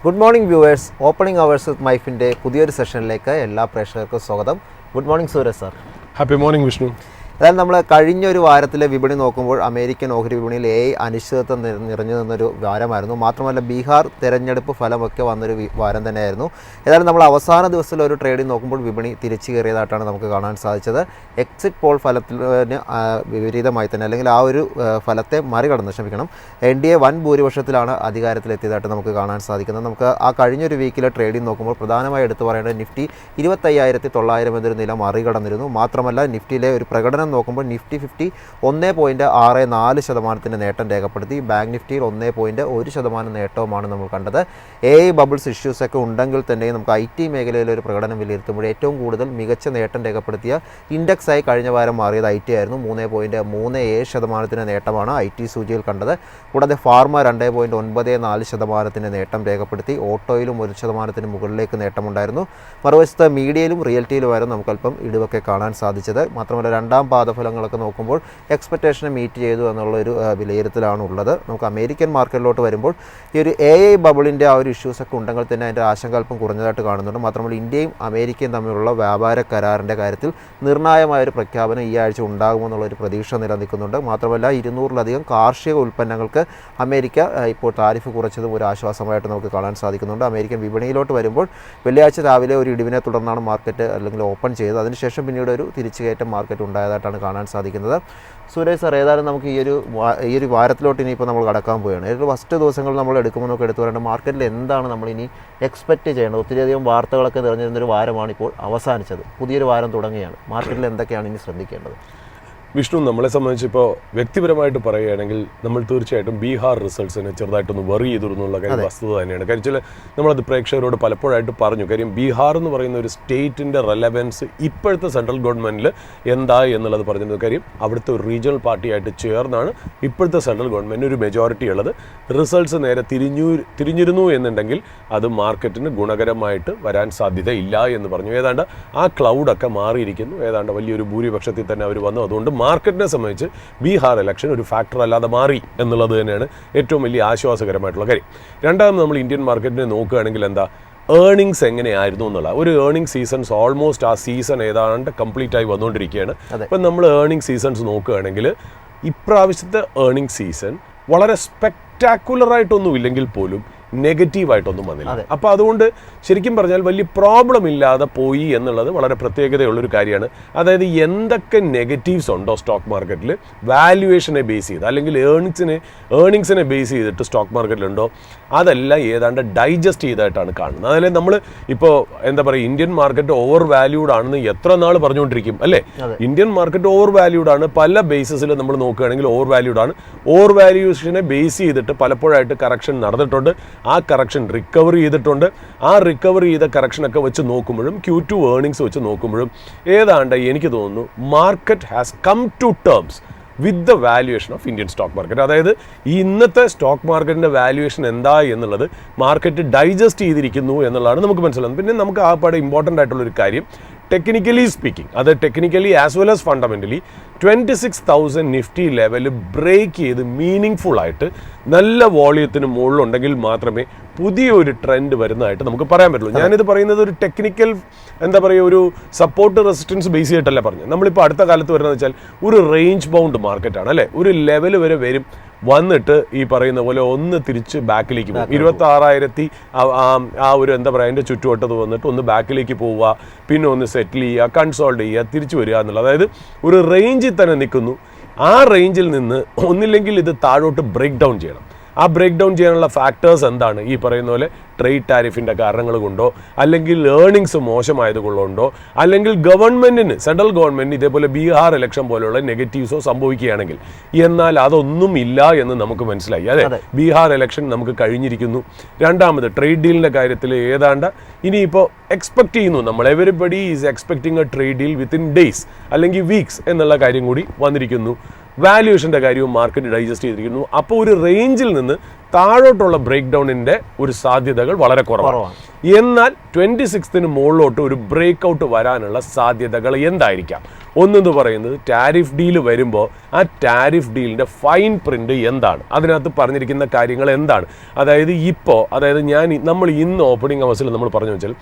Good morning viewers, opening hours with മൈഫിൻ്റെ പുതിയൊരു സെഷനിലേക്ക് എല്ലാ പ്രേക്ഷകർക്കും സ്വാഗതം. Good morning Suraj sir. Happy morning Vishnu. അതായത് നമ്മൾ കഴിഞ്ഞൊരു വാരത്തിലെ വിപണി നോക്കുമ്പോൾ അമേരിക്കൻ ഓഹരി വിപണിയിൽ അനിശ്ചിതത്വം നിറഞ്ഞു നിന്നൊരു വാരമായിരുന്നു. മാത്രമല്ല ബീഹാർ തെരഞ്ഞെടുപ്പ് ഫലമൊക്കെ വന്നൊരു വാരം തന്നെയായിരുന്നു. ഏതായാലും നമ്മൾ അവസാന ദിവസത്തിലെ ഒരു ട്രേഡിംഗ് നോക്കുമ്പോൾ വിപണി തിരിച്ചു കയറിയതായിട്ടാണ് നമുക്ക് കാണാൻ സാധിച്ചത്. എക്സിറ്റ് പോൾ ഫലത്തിന് വിപരീതമായി തന്നെ, അല്ലെങ്കിൽ ആ ഒരു ഫലത്തെ മറികടന്ന് NDA വൻ ഭൂരിപക്ഷത്തിലാണ് അധികാരത്തിലെത്തിയതായിട്ട് നമുക്ക് കാണാൻ സാധിക്കുന്നത്. നമുക്ക് ആ കഴിഞ്ഞൊരു വീക്കിലെ ട്രേഡിംഗ് നോക്കുമ്പോൾ പ്രധാനമായി എടുത്തു പറയേണ്ടത് നിഫ്റ്റി 25,900 എന്നൊരു നില മറികടന്നിരുന്നു. മാത്രമല്ല നിഫ്റ്റിയിലെ ഒരു പ്രകടനം നോക്കുമ്പോൾ നിഫ്റ്റി 50 1.64% നേട്ടം രേഖപ്പെടുത്തി. ബാങ്ക് നിഫ്റ്റിയിൽ 1.1% നേട്ടവുമാണ് നമ്മൾ കണ്ടത്. ബബിൾസ് ഇഷ്യൂസൊക്കെ ഉണ്ടെങ്കിൽ തന്നെയും നമുക്ക് IT മേഖലയിലെ ഒരു പ്രകടനം വിലയിരുത്തുമ്പോൾ ഏറ്റവും കൂടുതൽ മികച്ച നേട്ടം രേഖപ്പെടുത്തിയ ഇൻഡെക്സായി കഴിഞ്ഞ വാരം മാറിയത് IT ആയിരുന്നു. 3.37% നേട്ടമാണ് IT സൂചിയിൽ കണ്ടത്. കൂടാതെ ഫാർമ 2.94% നേട്ടം രേഖപ്പെടുത്തി. ഓട്ടോയിലും 1% മുകളിലേക്ക് നേട്ടമുണ്ടായിരുന്നു. മറുവശത്ത് മീഡിയയിലും റിയൽറ്റിയിലുമായിരുന്നു നമുക്കല്പം ഇടിവൊക്കെ കാണാൻ സാധിച്ചത്. മാത്രമല്ല രണ്ടാം പാദഫലങ്ങളൊക്കെ നോക്കുമ്പോൾ എക്സ്പെക്റ്റേഷനെ മീറ്റ് ചെയ്തു എന്നുള്ളൊരു വിലയിരുത്തലാണ് ഉള്ളത്. നമുക്ക് അമേരിക്കൻ മാർക്കറ്റിലോട്ട് വരുമ്പോൾ ഈ ഒരു ബബിളിൻ്റെ ആ ഒരു ഇഷ്യൂസൊക്കെ ഉണ്ടെങ്കിൽ തന്നെ അതിൻ്റെ ആശങ്ക അല്പം കുറഞ്ഞതായിട്ട് കാണുന്നുണ്ട്. മാത്രമല്ല ഇന്ത്യയും അമേരിക്കയും തമ്മിലുള്ള വ്യാപാര കരാറിൻ്റെ കാര്യത്തിൽ നിർണായകമായൊരു പ്രഖ്യാപനം ഈ ആഴ്ച ഉണ്ടാകുമെന്നുള്ളൊരു പ്രതീക്ഷ നിലനിൽക്കുന്നുണ്ട്. മാത്രമല്ല 200-ലധികം കാർഷിക ഉൽപ്പന്നങ്ങൾക്ക് അമേരിക്ക ഇപ്പോൾ താരിഫ് കുറച്ചതും ഒരു ആശ്വാസമായിട്ട് നമുക്ക് കാണാൻ സാധിക്കുന്നുണ്ട്. അമേരിക്കൻ വിപണിയിലോട്ട് വരുമ്പോൾ വെള്ളിയാഴ്ച രാവിലെ ഒരു ഇടിവിനെ തുടർന്നാണ് മാർക്കറ്റ് അല്ലെങ്കിൽ ഓപ്പൺ ചെയ്തത്. അതിനുശേഷം പിന്നീട് ഒരു തിരിച്ചുകയറ്റം മാർക്കറ്റ് ഉണ്ടായതായിട്ടാണ് കാണാൻ സാധിക്കുന്നത്. സുരേഷ് സാർ, ഏതായാലും നമുക്ക് ഈ ഒരു വാരത്തിലോട്ട് ഇനിയിപ്പോൾ നമ്മൾ കടക്കാൻ പോവുകയാണ്. ഒരു ഫസ്റ്റ് ദിവസങ്ങൾ നമ്മൾ എടുക്കുമ്പോൾ നമുക്ക് എടുത്തു പറയേണ്ടത് മാർക്കറ്റിൽ എന്താണ് നമ്മളിനി എക്സ്പെക്റ്റ് ചെയ്യേണ്ടത്? ഒത്തിരിയധികം വാർത്തകളൊക്കെ നിറഞ്ഞിരുന്നൊരു വാരമാണ് ഇപ്പോൾ അവസാനിച്ചത്. പുതിയൊരു വാരം തുടങ്ങുകയാണ്. മാർക്കറ്റിൽ എന്തൊക്കെയാണ് ഇനി ശ്രദ്ധിക്കേണ്ടത്? വിഷ്ണു, നമ്മളെ സംബന്ധിച്ച് ഇപ്പോൾ വ്യക്തിപരമായിട്ട് പറയുകയാണെങ്കിൽ നമ്മൾ തീർച്ചയായിട്ടും ബീഹാർ റിസൾട്ട്സിനെ ചെറുതായിട്ടൊന്ന് വെറി ചെയ്തിരുന്നുള്ള കാര്യം വസ്തുത തന്നെയാണ്. കാര്യം നമ്മളത് പ്രേക്ഷകരോട് പലപ്പോഴായിട്ട് പറഞ്ഞു. കാര്യം ബീഹാർ എന്ന് പറയുന്ന ഒരു സ്റ്റേറ്റിൻ്റെ റെലവൻസ് ഇപ്പോഴത്തെ സെൻട്രൽ ഗവൺമെൻറ്റിൽ എന്താ എന്നുള്ളത് പറഞ്ഞിരുന്ന കാര്യം അവിടുത്തെ ഒരു റീജിയണൽ പാർട്ടിയായിട്ട് ചേർന്നാണ് ഇപ്പോഴത്തെ സെൻട്രൽ ഗവൺമെൻറ് ഒരു മെജോറിറ്റി ഉള്ളത്. റിസൾട്ട്സ് നേരെ തിരിഞ്ഞിരുന്നു എന്നുണ്ടെങ്കിൽ അത് മാർക്കറ്റിന് ഗുണകരമായിട്ട് വരാൻ സാധ്യതയില്ല എന്ന് പറഞ്ഞു. ഏതാണ്ട് ആ ക്ലൗഡൊക്കെ മാറിയിരിക്കുന്നു. ഏതാണ്ട് വലിയൊരു ഭൂരിപക്ഷത്തിൽ തന്നെ അവർ വന്നു. അതുകൊണ്ട് മാർക്കറ്റിനെ സംബന്ധിച്ച് ബീഹാർ ഇലക്ഷൻ ഒരു ഫാക്ടർ അല്ലാതെ മാറി എന്നുള്ളത് തന്നെയാണ് ഏറ്റവും വലിയ ആശ്വാസകരമായിട്ടുള്ള കാര്യം. രണ്ടാമത് നമ്മൾ ഇന്ത്യൻ മാർക്കറ്റിനെ നോക്കുകയാണെങ്കിൽ എന്താ ഏർണിങ്സ് എങ്ങനെയായിരുന്നു എന്നുള്ള ഒരു ഏർണിംഗ് സീസൺസ് ഓൾമോസ്റ്റ് ആ സീസൺ ഏതാണ്ട് കംപ്ലീറ്റ് ആയി വന്നുകൊണ്ടിരിക്കുകയാണ്. അപ്പം നമ്മൾ ഏർണിംഗ് സീസൺസ് നോക്കുകയാണെങ്കിൽ ഇപ്രാവശ്യത്തെ ഏർണിംഗ് സീസൺ വളരെ സ്പെക്ടാക്കുലറായിട്ടൊന്നും ഇല്ലെങ്കിൽ പോലും നെഗറ്റീവായിട്ടൊന്നും വന്നില്ല. അപ്പോൾ അതുകൊണ്ട് ശരിക്കും പറഞ്ഞാൽ വലിയ പ്രോബ്ലം ഇല്ലാതെ പോയി എന്നുള്ളത് വളരെ പ്രത്യേകതയുള്ളൊരു കാര്യമാണ്. അതായത് എന്തൊക്കെ നെഗറ്റീവ്സ് ഉണ്ടോ സ്റ്റോക്ക് മാർക്കറ്റിൽ വാല്യുവേഷനെ ബേസ് ചെയ്ത് അല്ലെങ്കിൽ ഏർണിങ്സിനെ ബേസ് ചെയ്തിട്ട് സ്റ്റോക്ക് മാർക്കറ്റിലുണ്ടോ അതെല്ലാം ഏതാണ്ട് ഡൈജസ്റ്റ് ചെയ്തായിട്ടാണ് കാണുന്നത്. അതായത് നമ്മൾ ഇപ്പോൾ എന്താ പറയുക, ഇന്ത്യൻ മാർക്കറ്റ് ഓവർ വാല്യൂഡ് ആണെന്ന് എത്ര നാൾ പറഞ്ഞുകൊണ്ടിരിക്കും അല്ലേ? ഇന്ത്യൻ മാർക്കറ്റ് ഓവർ വാല്യൂഡ് ആണ്. പല ബേസിസിൽ നമ്മൾ നോക്കുകയാണെങ്കിൽ ഓവർ വാല്യൂഡ് ആണ്. ഓവർ വാല്യൂഷനെ ബേസ് ചെയ്തിട്ട് പലപ്പോഴായിട്ട് കറക്ഷൻ നടന്നിട്ടുണ്ട്. ആ കറക്ഷൻ റിക്കവർ ചെയ്തിട്ടുണ്ട്. ആ റിക്കവർ ചെയ്ത കറക്ഷനൊക്കെ വെച്ച് നോക്കുമ്പോഴും Q2 ഏർണിങ്സ് വെച്ച് നോക്കുമ്പോഴും ഏതാണ്ട് എനിക്ക് തോന്നുന്നു market has come to terms with the valuation of Indian stock market. അതായത് ഈ ഇന്നത്തെ സ്റ്റോക്ക് മാർക്കറ്റിൻ്റെ വാല്യുവേഷൻ എന്താ എന്നുള്ളത് മാർക്കറ്റ് ഡൈജസ്റ്റ് ചെയ്തിരിക്കുന്നു എന്നുള്ളതാണ് നമുക്ക് മനസ്സിലാകുന്നത്. പിന്നെ നമുക്ക് ആ പാടെ ഇമ്പോർട്ടൻ്റ് ആയിട്ടുള്ളൊരു കാര്യം, ടെക്നിക്കലി സ്പീക്കിംഗ്, അത് technically as well as fundamentally 26,000 Nifty level break ചെയ്ത് മീനിങ് ഫുൾ ആയിട്ട് നല്ല വോളിയത്തിന് മുകളിലുണ്ടെങ്കിൽ മാത്രമേ പുതിയൊരു ട്രെൻഡ് വരുന്നതായിട്ട് നമുക്ക് പറയാൻ പറ്റുള്ളൂ. ഞാനിത് പറയുന്നത് ഒരു ടെക്നിക്കൽ എന്താ പറയുക, ഒരു സപ്പോർട്ട് റെസിസ്റ്റൻസ് ബേസ് ചെയ്തിട്ടല്ല പറഞ്ഞത്. നമ്മളിപ്പോൾ അടുത്ത കാലത്ത് വരുന്നത് വെച്ചാൽ ഒരു റേഞ്ച് ബൗണ്ട് മാർക്കറ്റാണ് അല്ലേ? ഒരു ലെവൽ വരെ വരും, വന്നിട്ട് ഈ പറയുന്ന പോലെ ഒന്ന് തിരിച്ച് ബാക്കിലേക്ക് പോകും. 26,000 ആ ഒരു എന്താ പറയുക അതിൻ്റെ ചുറ്റുവട്ടത്ത് വന്നിട്ട് ഒന്ന് ബാക്കിലേക്ക് പോവുക, പിന്നെ ഒന്ന് സെറ്റിൽ ചെയ്യുക, കൺസോൾട്ട് ചെയ്യുക, തിരിച്ചു വരിക എന്നുള്ളത്. അതായത് ഒരു റേഞ്ചിൽ തന്നെ നിൽക്കുന്നു. ആ റേഞ്ചിൽ നിന്ന് ഒന്നില്ലെങ്കിൽ ഇത് താഴോട്ട് ബ്രേക്ക് ഡൗൺ ചെയ്യണം. ആ ബ്രേക്ക് ഡൗൺ ചെയ്യാനുള്ള ഫാക്ടേഴ്സ് എന്താണ്? ഈ പറയുന്ന പോലെ ട്രേഡ് ടാരിഫിൻ്റെ കാരണങ്ങൾ കൊണ്ടോ, അല്ലെങ്കിൽ ഏർണിങ്സ് മോശമായതുകൊണ്ടോ, അല്ലെങ്കിൽ ഗവൺമെൻറ്റിന് സെൻട്രൽ ഗവൺമെൻറ്റിന് ഇതേപോലെ ബീഹാർ ഇലക്ഷൻ പോലെയുള്ള നെഗറ്റീവ്സോ സംഭവിക്കുകയാണെങ്കിൽ, എന്നാൽ അതൊന്നും ഇല്ല എന്ന് നമുക്ക് മനസ്സിലായി. അതെ, ബീഹാർ ഇലക്ഷൻ നമുക്ക് കഴിഞ്ഞിരിക്കുന്നു. രണ്ടാമത് ട്രേഡ് ഡീലിൻ്റെ കാര്യത്തിൽ ഏതാണ്ട് ഇനിയിപ്പോൾ എക്സ്പെക്ട് ചെയ്യുന്നു, നമ്മൾ everybody is expecting A trade deal within days അല്ലെങ്കിൽ വീക്സ് എന്നുള്ള കാര്യം കൂടി വന്നിരിക്കുന്നു. വാല്യുവേഷൻ്റെ കാര്യവും മാർക്കറ്റ് ഡൈജസ്റ്റ് ചെയ്തിരിക്കുന്നു. അപ്പോൾ ഒരു റേഞ്ചിൽ നിന്ന് താഴോട്ടുള്ള ബ്രേക്ക് ഡൗണിൻ്റെ ഒരു സാധ്യതകൾ വളരെ കുറവാണ്. എന്നാൽ 26ന് മുകളിലോട്ട് ഒരു ബ്രേക്ക് ഔട്ട് വരാനുള്ള സാധ്യതകൾ എന്തായിരിക്കാം? ഒന്നെന്ന് പറയുന്നത് ടാരിഫ് ഡീൽ വരുമ്പോൾ ആ ടാരിഫ് ഡീലിൻ്റെ ഫൈൻ പ്രിൻ്റ് എന്താണ്, അതിനകത്ത് പറഞ്ഞിരിക്കുന്ന കാര്യങ്ങൾ എന്താണ്. അതായത് നമ്മൾ ഇന്ന് ഓപ്പണിംഗ് അവേഴ്സിൽ നമ്മൾ പറഞ്ഞു വെച്ചാൽ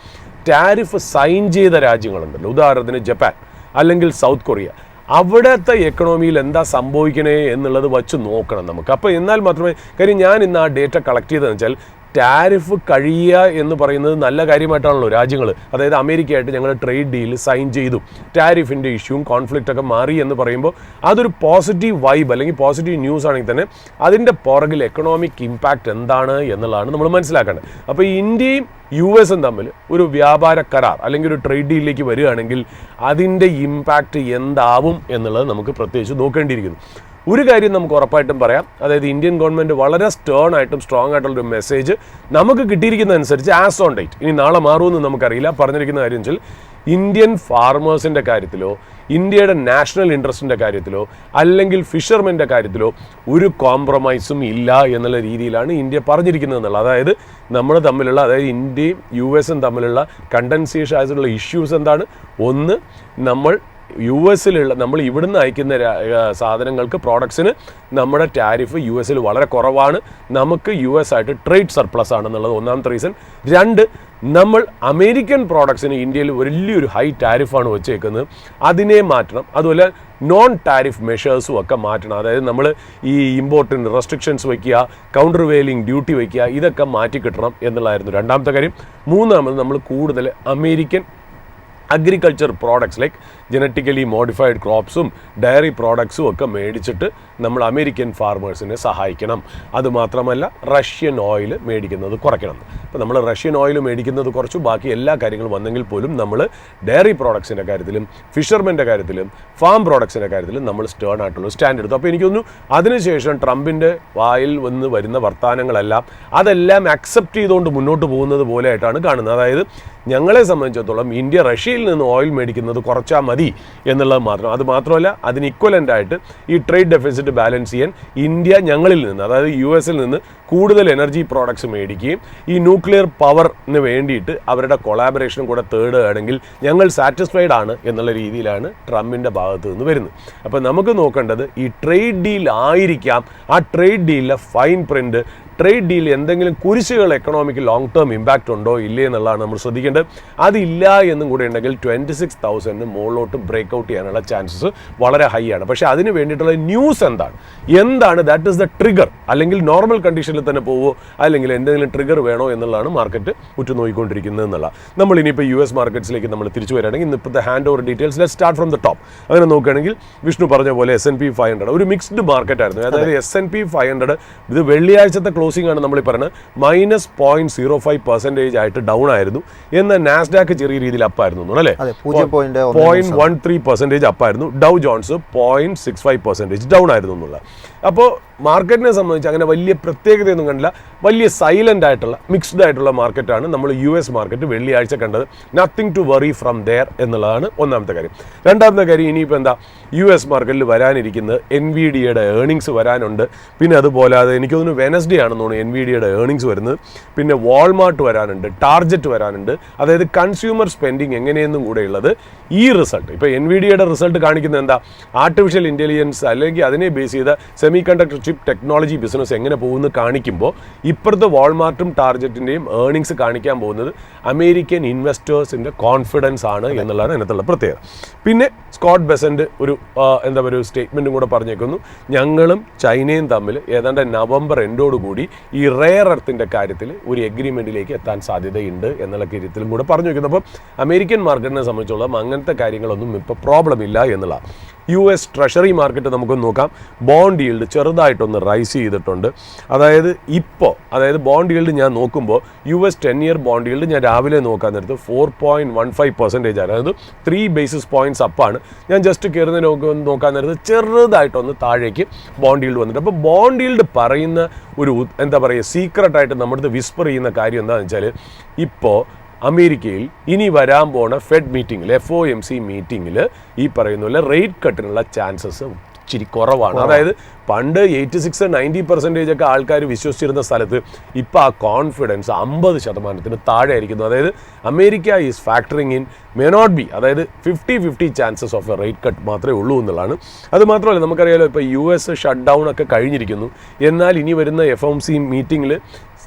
ടാരിഫ് സൈൻ ചെയ്ത രാജ്യങ്ങളുണ്ടല്ലോ, ഉദാഹരണത്തിന് ജപ്പാൻ അല്ലെങ്കിൽ സൗത്ത് കൊറിയ, അവിടുത്തെ എക്കണോമിയിൽ എന്താ സംഭവിക്കണേ എന്നുള്ളത് വച്ച് നോക്കണം നമുക്ക്. അപ്പോൾ എന്നാൽ മാത്രമേ, കാര്യം ഞാൻ ഇന്ന് ആ ഡേറ്റ കളക്ട് ചെയ്തതെന്ന് വെച്ചാൽ ടാരിഫ് കഴിയുക എന്ന് പറയുന്നത് നല്ല കാര്യമായിട്ടാണല്ലോ രാജ്യങ്ങൾ, അതായത് അമേരിക്കയായിട്ട് ഞങ്ങൾ ട്രേഡ് ഡീൽ സൈൻ ചെയ്തു, ടാരിഫിൻ്റെ ഇഷ്യൂവും കോൺഫ്ലിക്റ്റൊക്കെ മാറി എന്ന് പറയുമ്പോൾ അതൊരു പോസിറ്റീവ് വൈബ് അല്ലെങ്കിൽ പോസിറ്റീവ് ന്യൂസ് ആണെങ്കിൽ തന്നെ അതിൻ്റെ പുറകിൽ എക്കണോമിക് ഇമ്പാക്റ്റ് എന്താണ് എന്നുള്ളതാണ് നമ്മൾ മനസ്സിലാക്കേണ്ടത്. അപ്പോൾ ഇന്ത്യയും US-ഉം തമ്മിൽ ഒരു വ്യാപാര കരാർ അല്ലെങ്കിൽ ഒരു ട്രേഡ് ഡീലിലേക്ക് വരികയാണെങ്കിൽ അതിൻ്റെ ഇമ്പാക്റ്റ് എന്താവും എന്നുള്ളത് നമുക്ക് പ്രത്യേകിച്ച് നോക്കേണ്ടിയിരിക്കുന്നു. ഒരു കാര്യം നമുക്ക് ഉറപ്പായിട്ടും പറയാം, അതായത് ഇന്ത്യൻ ഗവൺമെൻറ് വളരെ സ്റ്റേൺ ആയിട്ടും സ്ട്രോങ് ആയിട്ടുള്ളൊരു മെസ്സേജ് നമുക്ക് കിട്ടിയിരിക്കുന്നതനുസരിച്ച് ആസ് ഓൺ ഡേറ്റ്, ഇനി നാളെ മാറുമെന്ന് നമുക്കറിയില്ല, പറഞ്ഞിരിക്കുന്ന കാര്യം വെച്ചാൽ ഇന്ത്യൻ ഫാർമേഴ്സിൻ്റെ കാര്യത്തിലോ ഇന്ത്യയുടെ നാഷണൽ ഇൻട്രസ്റ്റിൻ്റെ കാര്യത്തിലോ അല്ലെങ്കിൽ ഫിഷർമെൻ്റെ കാര്യത്തിലോ ഒരു കോംപ്രമൈസും ഇല്ല എന്നുള്ള രീതിയിലാണ് ഇന്ത്യ പറഞ്ഞിരിക്കുന്നത് എന്നുള്ളത്. അതായത് നമ്മൾ തമ്മിലുള്ള, അതായത് ഇന്ത്യയും US-ഉം തമ്മിലുള്ള കണ്ടൻസേഷൻ ആയിട്ടുള്ള ഇഷ്യൂസ് എന്താണ്, ഒന്ന് നമ്മൾ US-ലുള്ള നമ്മൾ ഇവിടുന്ന് അയക്കുന്ന സാധനങ്ങൾക്ക് പ്രോഡക്ട്സിന് നമ്മുടെ ടാരിഫ് US-ൽ വളരെ കുറവാണ്, നമുക്ക് US ആയിട്ട് ട്രേഡ് സർപ്ലസ് ആണെന്നുള്ളത് ഒന്നാമത്തെ റീസൺ. രണ്ട്, നമ്മൾ അമേരിക്കൻ പ്രോഡക്ട്സിന് ഇന്ത്യയിൽ വലിയൊരു ഹൈ ടാരിഫാണ് വെച്ചേക്കുന്നത്, അതിനെ മാറ്റണം. അതുപോലെ നോൺ ടാരിഫ് മെഷേഴ്സും ഒക്കെ മാറ്റണം. അതായത് നമ്മൾ ഈ ഇമ്പോർട്ടിന് റെസ്ട്രിക്ഷൻസ് വയ്ക്കുക, കൗണ്ടർ വെയിലിംഗ് ഡ്യൂട്ടി വയ്ക്കുക, ഇതൊക്കെ മാറ്റിക്കിട്ടണം എന്നുള്ളതായിരുന്നു രണ്ടാമത്തെ കാര്യം. മൂന്നാമത് നമ്മൾ കൂടുതൽ American agriculture products like genetically modified ക്രോപ്സും ഡയറി പ്രോഡക്ട്സും ഒക്കെ മേടിച്ചിട്ട് നമ്മൾ അമേരിക്കൻ ഫാർമേഴ്സിനെ സഹായിക്കണം. അതുമാത്രമല്ല റഷ്യൻ ഓയിൽ മേടിക്കുന്നത് കുറയ്ക്കണം. അപ്പോൾ നമ്മൾ റഷ്യൻ ഓയിൽ മേടിക്കുന്നത് കുറച്ചു, ബാക്കി എല്ലാ കാര്യങ്ങളും വന്നെങ്കിൽ പോലും നമ്മൾ ഡയറി പ്രോഡക്ട്സിൻ്റെ കാര്യത്തിലും ഫിഷർമെൻ്റെ കാര്യത്തിലും ഫാം പ്രോഡക്ട്സിൻ്റെ കാര്യത്തിലും നമ്മൾ സ്റ്റേൺ ആയിട്ടുള്ള സ്റ്റാൻഡ് എടുത്തു. അപ്പോൾ എനിക്ക് തോന്നുന്നു അതിനുശേഷം ട്രംപിൻ്റെ വായിൽ വന്ന് വരുന്ന വർത്തമാനങ്ങളെല്ലാം അതെല്ലാം അക്സെപ്റ്റ് ചെയ്തുകൊണ്ട് മുന്നോട്ട് പോകുന്നത് പോലെ ആയിട്ടാണ് കാണുന്നത്. അതായത് ഞങ്ങളെ സംബന്ധിച്ചിടത്തോളം ഇന്ത്യ റഷ്യയിൽ നിന്ന് ഓയിൽ മേടിക്കുന്നത് കുറച്ചാൽ മതി എന്നുള്ളത് മാത്രം. അത് മാത്രമല്ല അതിന് ഇക്വലൻ്റ് ആയിട്ട് ഈ ട്രേഡ് ഡെഫിസിറ്റ് ബാലൻസ് ചെയ്യാൻ ഇന്ത്യ ഞങ്ങളിൽ നിന്ന്, അതായത് US-ൽ നിന്ന് കൂടുതൽ എനർജി പ്രോഡക്ട്സ് മേടിക്കുകയും ഈ ന്യൂക്ലിയർ പവറിന് വേണ്ടിയിട്ട് അവരുടെ കൊളാബറേഷനും കൂടെ തേടുകയാണെങ്കിൽ ഞങ്ങൾ സാറ്റിസ്ഫൈഡ് ആണ് എന്നുള്ള രീതിയിലാണ് ട്രംപിൻ്റെ ഭാഗത്ത് നിന്ന് വരുന്നത്. അപ്പോൾ നമുക്ക് നോക്കേണ്ടത് ഈ ട്രേഡ് ഡീൽ ആയിരിക്കാം, ആ ട്രേഡ് ഡീലിലെ ഫൈൻ പ്രിൻ്റ്, ട്രേഡ് ഡീൽ എന്തെങ്കിലും കുരിശുകൾ എക്കണോമിക്ക് ലോങ് ടേം ഇമ്പാക്റ്റ് ഉണ്ടോ ഇല്ലേ എന്നുള്ളതാണ് നമ്മൾ ശ്രദ്ധിക്കേണ്ടത്. അതില്ല എന്നും കൂടെ ഉണ്ടെങ്കിൽ 26,000 മുകളിലോട്ട് ബ്രേക്ക് ഔട്ട് ചെയ്യാനുള്ള ചാൻസസ് വളരെ ഹൈ ആണ്. പക്ഷേ അതിന് വേണ്ടിയിട്ടുള്ള ന്യൂസ് എന്താണ് ദാറ്റ് ഈസ് ദ ട്രിഗർ, അല്ലെങ്കിൽ നോർമൽ കണ്ടീഷനിൽ തന്നെ പോവോ അല്ലെങ്കിൽ എന്തെങ്കിലും ട്രിഗർ വേണോ എന്നുള്ളതാണ് മാർക്കറ്റ് ഉറ്റുനോക്കിക്കൊണ്ടിരിക്കുന്നത് എന്നുള്ള. നമ്മൾ ഇനിയിപ്പോൾ US മാർക്കറ്റ്സിലേക്ക് നമ്മൾ തിരിച്ചു വരികയാണെങ്കിൽ ഇപ്പോഴത്തെ hand over details let start from the top. അങ്ങനെ നോക്കുകയാണെങ്കിൽ വിഷ്ണു പറഞ്ഞ പോലെ S&P 500 ഒരു മിക്സ്ഡ് മാർക്കറ്റ് ആയിരുന്നു. അതായത് S&P 500 ഇത് വെള്ളിയാഴ്ചത്തെ ക്ലോസിംഗ് ആണ് നമ്മൾ പറയുന്നത് -0.05% ആയിട്ട് ഡൗൺ ആയിരുന്നു. എന്നാൽ നാസ്ഡാക്ക് ചെറിയ രീതിയിൽ അപ്പായിരുന്നു അല്ലേ, 0.13% അപ്പായിരുന്നു. ഡൗ ജോൺസ് 0.65% ഡൗൺ ആയിരുന്നു എന്നുള്ള. അപ്പോൾ മാർക്കറ്റിനെ സംബന്ധിച്ച് അങ്ങനെ വലിയ പ്രത്യേകതയൊന്നും കണ്ടില്ല, വലിയ സൈലൻ്റ് ആയിട്ടുള്ള മിക്സ്ഡ് ആയിട്ടുള്ള മാർക്കറ്റാണ് നമ്മൾ US മാർക്കറ്റ് വെള്ളിയാഴ്ച കണ്ടത്. Nothing to worry from there എന്നുള്ളതാണ് ഒന്നാമത്തെ കാര്യം. രണ്ടാമത്തെ കാര്യം, ഇനിയിപ്പോൾ എന്താ US മാർക്കറ്റിൽ വരാനിരിക്കുന്നത് NVIDIAയുടെ ഏർണിങ്സ് വരാനുണ്ട്. പിന്നെ അതുപോലാതെ എനിക്ക് തോന്നുന്നു വെനസ്ഡേ ആണെന്ന് തോന്നുന്നു NVIDIAയുടെ ഏർണിങ്സ് വരുന്നത്. പിന്നെ വാൾമാർട്ട് വരാനുണ്ട്, ടാർജറ്റ് വരാനുണ്ട്. അതായത് കൺസ്യൂമർ സ്പെൻഡിങ് എങ്ങനെയെന്നും കൂടെ ഉള്ളത് ഈ റിസൾട്ട്. ഇപ്പോൾ NVIDIAയുടെ റിസൾട്ട് കാണിക്കുന്നത് എന്താ, ആർട്ടിഫിഷ്യൽ ഇൻ്റലിജൻസ് അല്ലെങ്കിൽ അതിനെ ബേസ് ചെയ്ത semi conductor chip technology business എങ്ങനെ പോകുന്നു കാണിക്കുമ്പോൾ ഇപ്പുറത്തെ വാൾമാർട്ടും ടാർജറ്റിൻ്റെയും ഏർണിങ്സ് കാണിക്കാൻ പോകുന്നത് അമേരിക്കൻ ഇൻവെസ്റ്റേഴ്സിൻ്റെ കോൺഫിഡൻസ് ആണ് എന്നുള്ളതാണ് അതിനകത്തുള്ള പ്രത്യേകത. പിന്നെ സ്കോട്ട് ബെസന്റ് ഒരു എന്താ പറയുക സ്റ്റേറ്റ്മെൻറ്റും കൂടെ പറഞ്ഞേക്കുന്നു, ഞങ്ങളും ചൈനയും തമ്മിൽ ഏതാണ്ട് നവംബർ എൻഡോടുകൂടി ഈ റെയർ എർത്തിൻ്റെ കാര്യത്തിൽ ഒരു എഗ്രിമെൻറ്റിലേക്ക് എത്താൻ സാധ്യതയുണ്ട് എന്നുള്ള കാര്യത്തിലും കൂടെ പറഞ്ഞു വയ്ക്കുന്നു. അപ്പോൾ അമേരിക്കൻ മാർക്കറ്റിനെ സംബന്ധിച്ചോളം അങ്ങനത്തെ കാര്യങ്ങളൊന്നും ഇപ്പോൾ പ്രോബ്ലം ഇല്ല എന്നുള്ള. US ട്രഷറി മാർക്കറ്റ് നമുക്കൊന്ന് നോക്കാം. ബോണ്ട് ഈൽഡ് ചെറുതായിട്ടൊന്ന് റൈസ് ചെയ്തിട്ടുണ്ട്. അതായത് ബോണ്ട് ഈൽഡ് ഞാൻ നോക്കുമ്പോൾ US 10-year ബോണ്ട് ഈൽഡ് ഞാൻ രാവിലെ നോക്കാൻ നേരത്ത് 4.15% അതായത് 3 basis points അപ്പാണ്. ഞാൻ ജസ്റ്റ് കയറുന്ന നോക്കാൻ നേരത്ത് ചെറുതായിട്ടൊന്ന് താഴേക്ക് ബോണ്ട് ഈൽഡ് വന്നിട്ട്. അപ്പോൾ ബോണ്ട് ഈൽഡ് പറയുന്ന ഒരു എന്താ പറയുക സീക്രട്ടായിട്ട് നമ്മുടെ വിസ്പർ ചെയ്യുന്ന കാര്യം എന്താണെന്ന് വെച്ചാൽ, ഇപ്പോൾ അമേരിക്കയിൽ ഇനി വരാൻ പോണ ഫെഡ് മീറ്റിങ്ങിൽ FOMC മീറ്റിങ്ങിൽ ഈ പറയുന്ന പോലെ റേറ്റ് കട്ടിനുള്ള ചാൻസസ് ഇച്ചിരി കുറവാണ്. അതായത് പണ്ട് 86-90% ഒക്കെ ആൾക്കാർ വിശ്വസിച്ചിരുന്ന സ്ഥലത്ത് ഇപ്പോൾ ആ കോൺഫിഡൻസ് 50% താഴെ ആയിരിക്കുന്നു. അതായത് America is factoring in may not be, അതായത് 50-50 chances of a rate cut മാത്രമേ ഉള്ളൂ എന്നുള്ളതാണ്. അത് മാത്രമല്ല, നമുക്കറിയാലോ ഇപ്പോൾ US ഷട്ട് ഡൗൺ ഒക്കെ കഴിഞ്ഞിരിക്കുന്നു. എന്നാൽ ഇനി വരുന്ന FOMC മീറ്റിങ്ങിൽ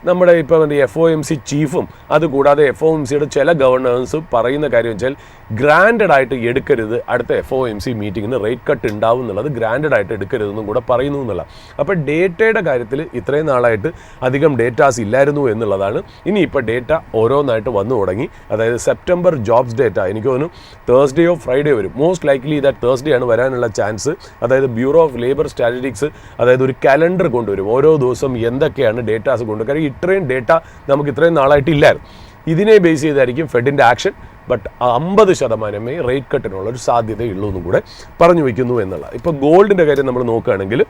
നമ്മുടെ ഇപ്പോൾ FOMC ചീഫും അതുകൂടാതെ FOMCയുടെ ചില ഗവർണേഴ്സും പറയുന്ന കാര്യം വെച്ചാൽ ഗ്രാൻഡഡ് ആയിട്ട് എടുക്കരുത്, അടുത്ത FOMC മീറ്റിങ്ങിന് റേറ്റ് കട്ട് ഉണ്ടാവും എന്നുള്ളത് ഗ്രാൻഡഡ് ആയിട്ട് എടുക്കരുതെന്നും കൂടെ പറയുന്നു എന്നുള്ള. അപ്പോൾ ഡേറ്റയുടെ കാര്യത്തിൽ ഇത്രയും നാളായിട്ട് അധികം ഡേറ്റാസ് ഇല്ലായിരുന്നു എന്നുള്ളതാണ്. ഇനിയിപ്പോൾ ഡേറ്റ ഓരോന്നായിട്ട് വന്നു തുടങ്ങി. അതായത് സെപ്റ്റംബർ ജോബ്സ് ഡേറ്റ എനിക്ക് തോന്നുന്നു തേഴ്സ്ഡേയോ ഫ്രൈഡേ വരും. മോസ്റ്റ് ലൈക്ലി ദാറ്റ് തേഴ്സ്ഡേ ആണ് വരാനുള്ള ചാൻസ്. അതായത് ബ്യൂറോ ഓഫ് ലേബർ സ്റ്റാറ്റിസ്റ്റിക്സ് അതായത് ഒരു കലണ്ടർ കൊണ്ടുവരും, ഓരോ ദിവസം എന്തൊക്കെയാണ് ഡേറ്റാസ് കൊണ്ടുവരും. ഇത്രയും ഡേറ്റ നമുക്ക് ഇത്രയും നാളായിട്ട് ഇല്ലായിരുന്നു. ഇതിനെ ബേസ് ചെയ്തായിരിക്കും ഫെഡിൻ്റെ ആക്ഷൻ. ബട്ട് 50% റേറ്റ് കട്ടിനുള്ള ഒരു സാധ്യതയുള്ളൂ എന്നും കൂടെ പറഞ്ഞു വയ്ക്കുന്നു എന്നുള്ള. ഇപ്പോൾ ഗോൾഡിൻ്റെ കാര്യം നമ്മൾ നോക്കുകയാണെങ്കിൽ